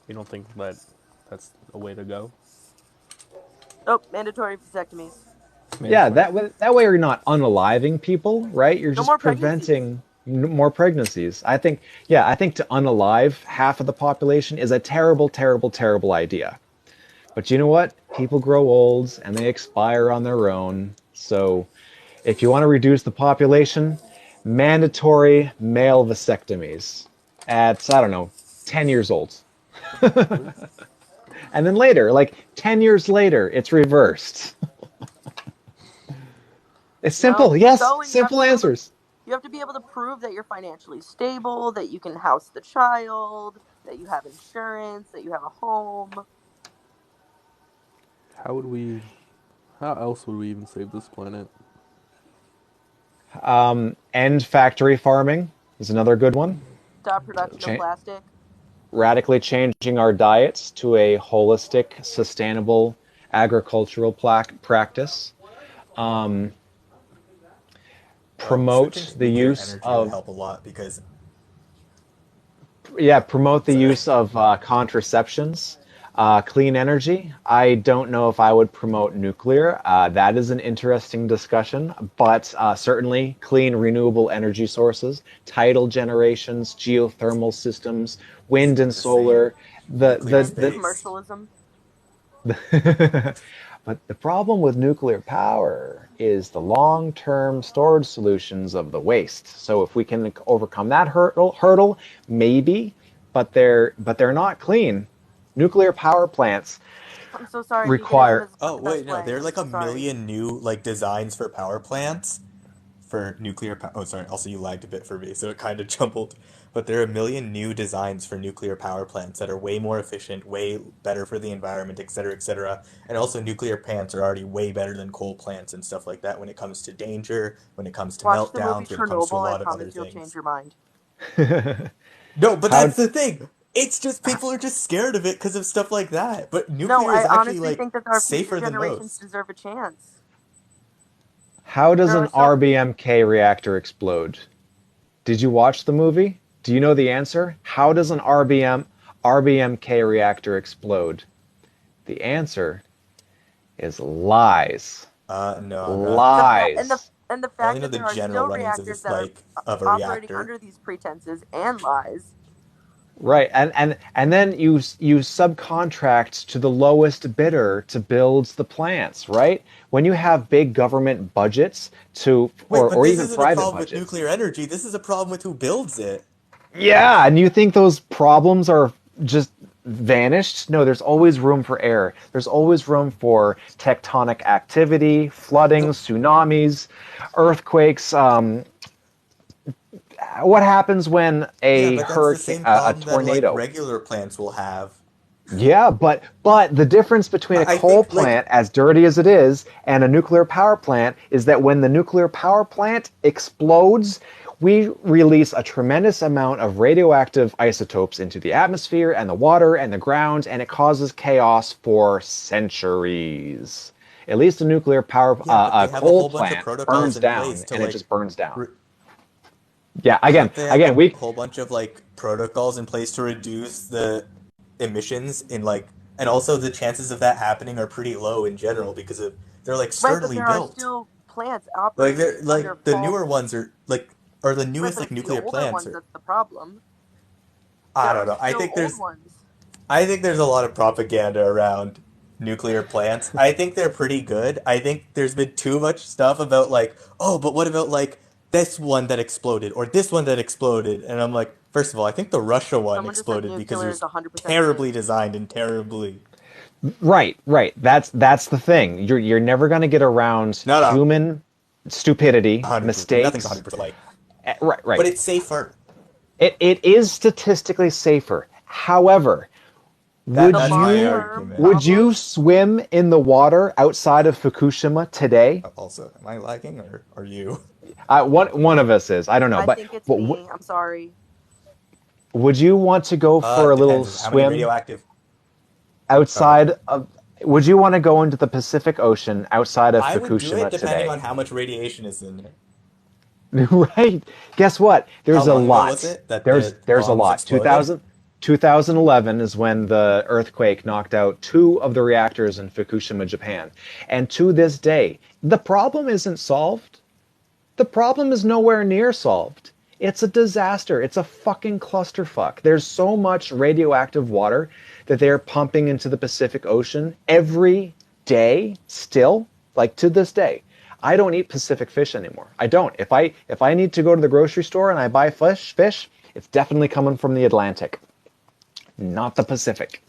You don't think that that's a way to go? Oh, mandatory vasectomies. Yeah, Mandatory. that way you're not unaliving people, right? You're No just more pregnancies. preventing more pregnancies. I think to unalive half of the population is a terrible, terrible, terrible idea. But you know what? People grow old and they expire on their own. So if you want to reduce the population, mandatory male vasectomies at, I don't know, 10 years old. Really? And then later, like 10 years later, it's reversed. It's No, simple. keep Yes, going. simple answers. You have to be able to prove that you're financially stable, that you can house the child, that you have insurance, that you have a home. How would we? How else would we even save this planet? End factory farming is another good one. Stop production of Cha- plastic. Radically changing our diets to a holistic, sustainable agricultural practice. Switching Promote to the nuclear use energy would of help a lot because, promote the sorry, use of contraceptions, clean energy. I don't know if I would promote nuclear. That is an interesting discussion, but certainly clean renewable energy sources, tidal generations, geothermal systems, it's wind and the same. solar. The Nuclear the End the space. commercialism. But the problem with nuclear power is the long-term storage solutions of the waste. So if we can overcome that hurdle, maybe, but they're not clean. Nuclear power plants I'm so sorry. Veganism require. is Oh not the best wait, no, way. there are I'm like so a sorry. million new like designs for power plants for nuclear power. Oh, sorry. Also, you lagged a bit for me, so it kind of jumbled. But there are a million new designs for nuclear power plants that are way more efficient, way better for the environment, et cetera, et cetera. And also, nuclear plants are already way better than coal plants and stuff like that when it comes to danger, when it comes to Watch the movie meltdowns, when it comes to a Chernobyl. I lot of other promise you'll change things. your mind. No, but How that's the thing. It's just people are just scared of it because of stuff like that. But No, nuclear is I actually honestly like think that our future safer than generations most. deserve a chance. how does There an are so RBMK reactor explode? Did you watch the movie? Do you know the answer? How does an RBMK reactor explode? The answer is lies. No, I'm not. the fact Lies. and the I only fact know that the there are general still runnings of reactors this that are of a operating reactor. under these pretenses and lies. Right, and then you subcontract to the lowest bidder to build the plants, right? When you have big government budgets to, Wait, but or this even isn't a private problem with budgets, nuclear energy. This is a problem with who builds it. yeah, and you think those problems are just vanished? No, there's always room for error. There's always room for tectonic activity, flooding, No, tsunamis, earthquakes. What happens when yeah, a but that's the hurricane, same a problem that like tornado? regular plants will have. Yeah, but the difference between a I coal think like plant, as dirty as it is, and a nuclear power plant is that when the nuclear power plant explodes, we release a tremendous amount of radioactive isotopes into the atmosphere and the water and the ground, and it causes chaos for centuries. At least a nuclear power, yeah, but a they have a coal whole bunch of plant protocols burns in place down, to and it like just burns down. re- Yeah, again, don't they have again, a we whole bunch of like protocols in place to reduce the emissions in like and also the chances of that happening are pretty low in general because of they're like Right, but sturdily there are built. still plants Like operating they're under like the newer false. ones are like or the Right, newest but like it's the nuclear older plants ones are that's the problem. I There don't are know. still old ones. I think there's a lot of propaganda around nuclear plants. I think they're pretty good. I think there's been too much stuff about like, oh, but what about like this one that exploded or this one that exploded? And I'm like, first of all, I think the Russia one Someone just said exploded because it nuclear is was 100% terribly safe. designed and terribly. right, right. That's the thing. You're never going to get around No, no, human stupidity, 100%. Nothing's mistakes. 100% like, Right, but right. it's safer. It is statistically safer. However, That The would that's my long you term argument. would you problem, swim in the water outside of Fukushima today? Also, am I lagging or are you? One of us is. I don't know, I but think it's but me. I'm sorry. would you want to go for a little Depends. How many swim radioactive? Okay. outside of? Would you want to go into the Pacific Ocean outside of I would do it Fukushima depending today? on how much radiation is in there. Right. Guess what? How There's a long ago was lot. it that There's the there's a bombs lot. exploded? 2011 is when the earthquake knocked out two of the reactors in Fukushima, Japan. And to this day, the problem isn't solved. The problem is nowhere near solved. It's a disaster. It's a fucking clusterfuck. There's so much radioactive water that they're pumping into the Pacific Ocean every day still, like to this day. I don't eat Pacific fish anymore. I don't. If I need to go to the grocery store and I buy fish, it's definitely coming from the Atlantic, not the Pacific.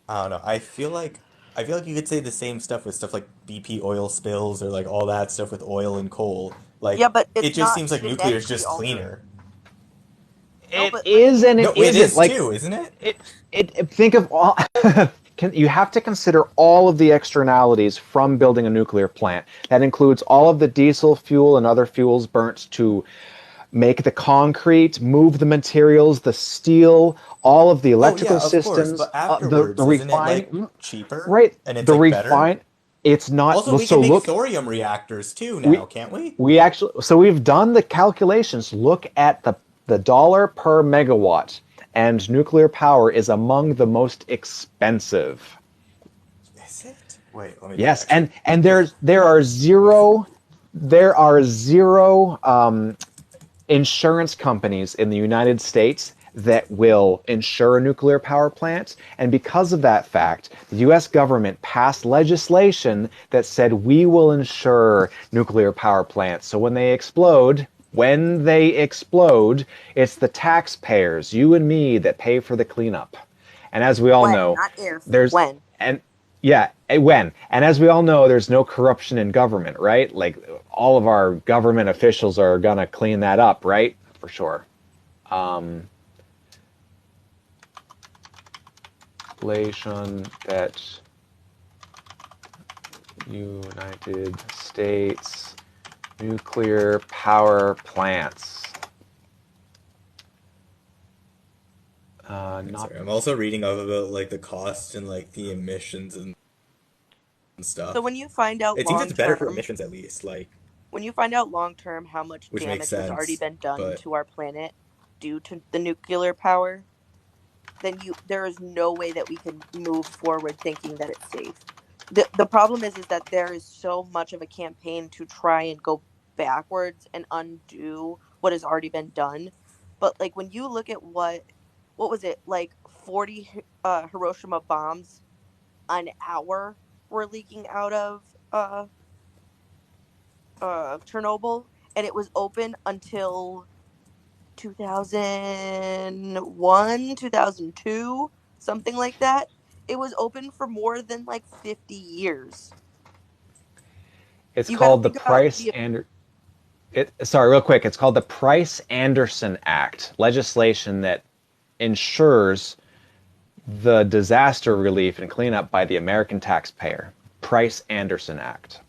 I don't know. I feel like you could say the same stuff with stuff like BP oil spills or like all that stuff with oil and coal. Yeah, Like but it it's just not seems like nuclear is genetically just altered. cleaner. No, It but like is and it No, it isn't. is Like too, isn't it? think of all. You have to consider all of the externalities from building a nuclear plant. That includes all of the diesel fuel and other fuels burnt to make the concrete, move the materials, the steel, all of the Oh electrical yeah, of course. systems, But the afterwards, isn't it like refining. cheaper Right, and it's the like better? refine. It's not. Also, Well, we so can make look, thorium reactors too now, we can't we? we actually so we've done the calculations. Look at the dollar per megawatt, and nuclear power is among the most expensive. Is it? Wait, let me do it Yes, actually. and Because there are zero insurance companies in the United States that will insure a nuclear power plant. And because of that fact, the US government passed legislation that said we will insure nuclear power plants. So when they explode, it's the taxpayers, you and me, that pay for the cleanup. And as we all When, know, not if, there's when. and yeah, when. And as we all know, there's no corruption in government, right? Like all of our government officials are gonna clean that up, right? For sure. Legislation that United States nuclear power plants. Not. Sorry, I'm also reading up about like the cost and like the emissions and So stuff. when you find out It seems long it's better for term, emissions at least, like, how much which makes damage has already sense. been done But to our planet due to the nuclear power, then there is no way that we can move forward thinking that it's safe. The problem is that there is so much of a campaign to try and go backwards and undo what has already been done. But like when you look at what was it, like 40 Hiroshima bombs an hour were leaking out of Chernobyl, and it was open until 2001, 2002, something like that. It was open for more than like 50 years. It's You got to called the think about Price and sorry, real quick. It's called the Price-Anderson Act, legislation that ensures the disaster relief and cleanup by the American taxpayer. Price-Anderson Act.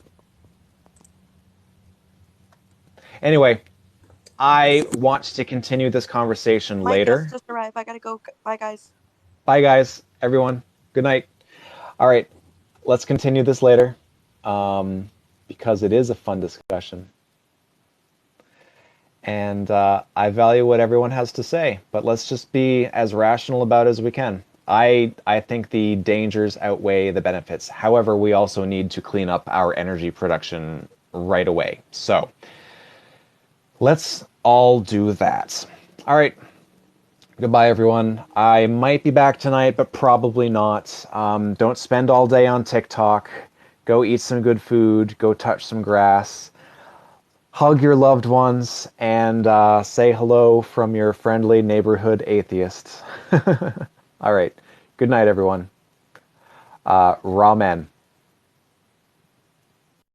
Anyway, I want to continue this conversation My guest later. just arrived. I got to go. Bye, guys. Bye, guys, everyone. Good night. All right, let's continue this later because it is a fun discussion. And I value what everyone has to say, but let's just be as rational about it as we can. I think the dangers outweigh the benefits. However, we also need to clean up our energy production right away. So let's all do that. All right. Goodbye, everyone. I might be back tonight, but probably not. Don't spend all day on TikTok. Go eat some good food. Go touch some grass. Hug your loved ones and say hello from your friendly neighborhood atheist. All right. Good night, everyone. Ramen.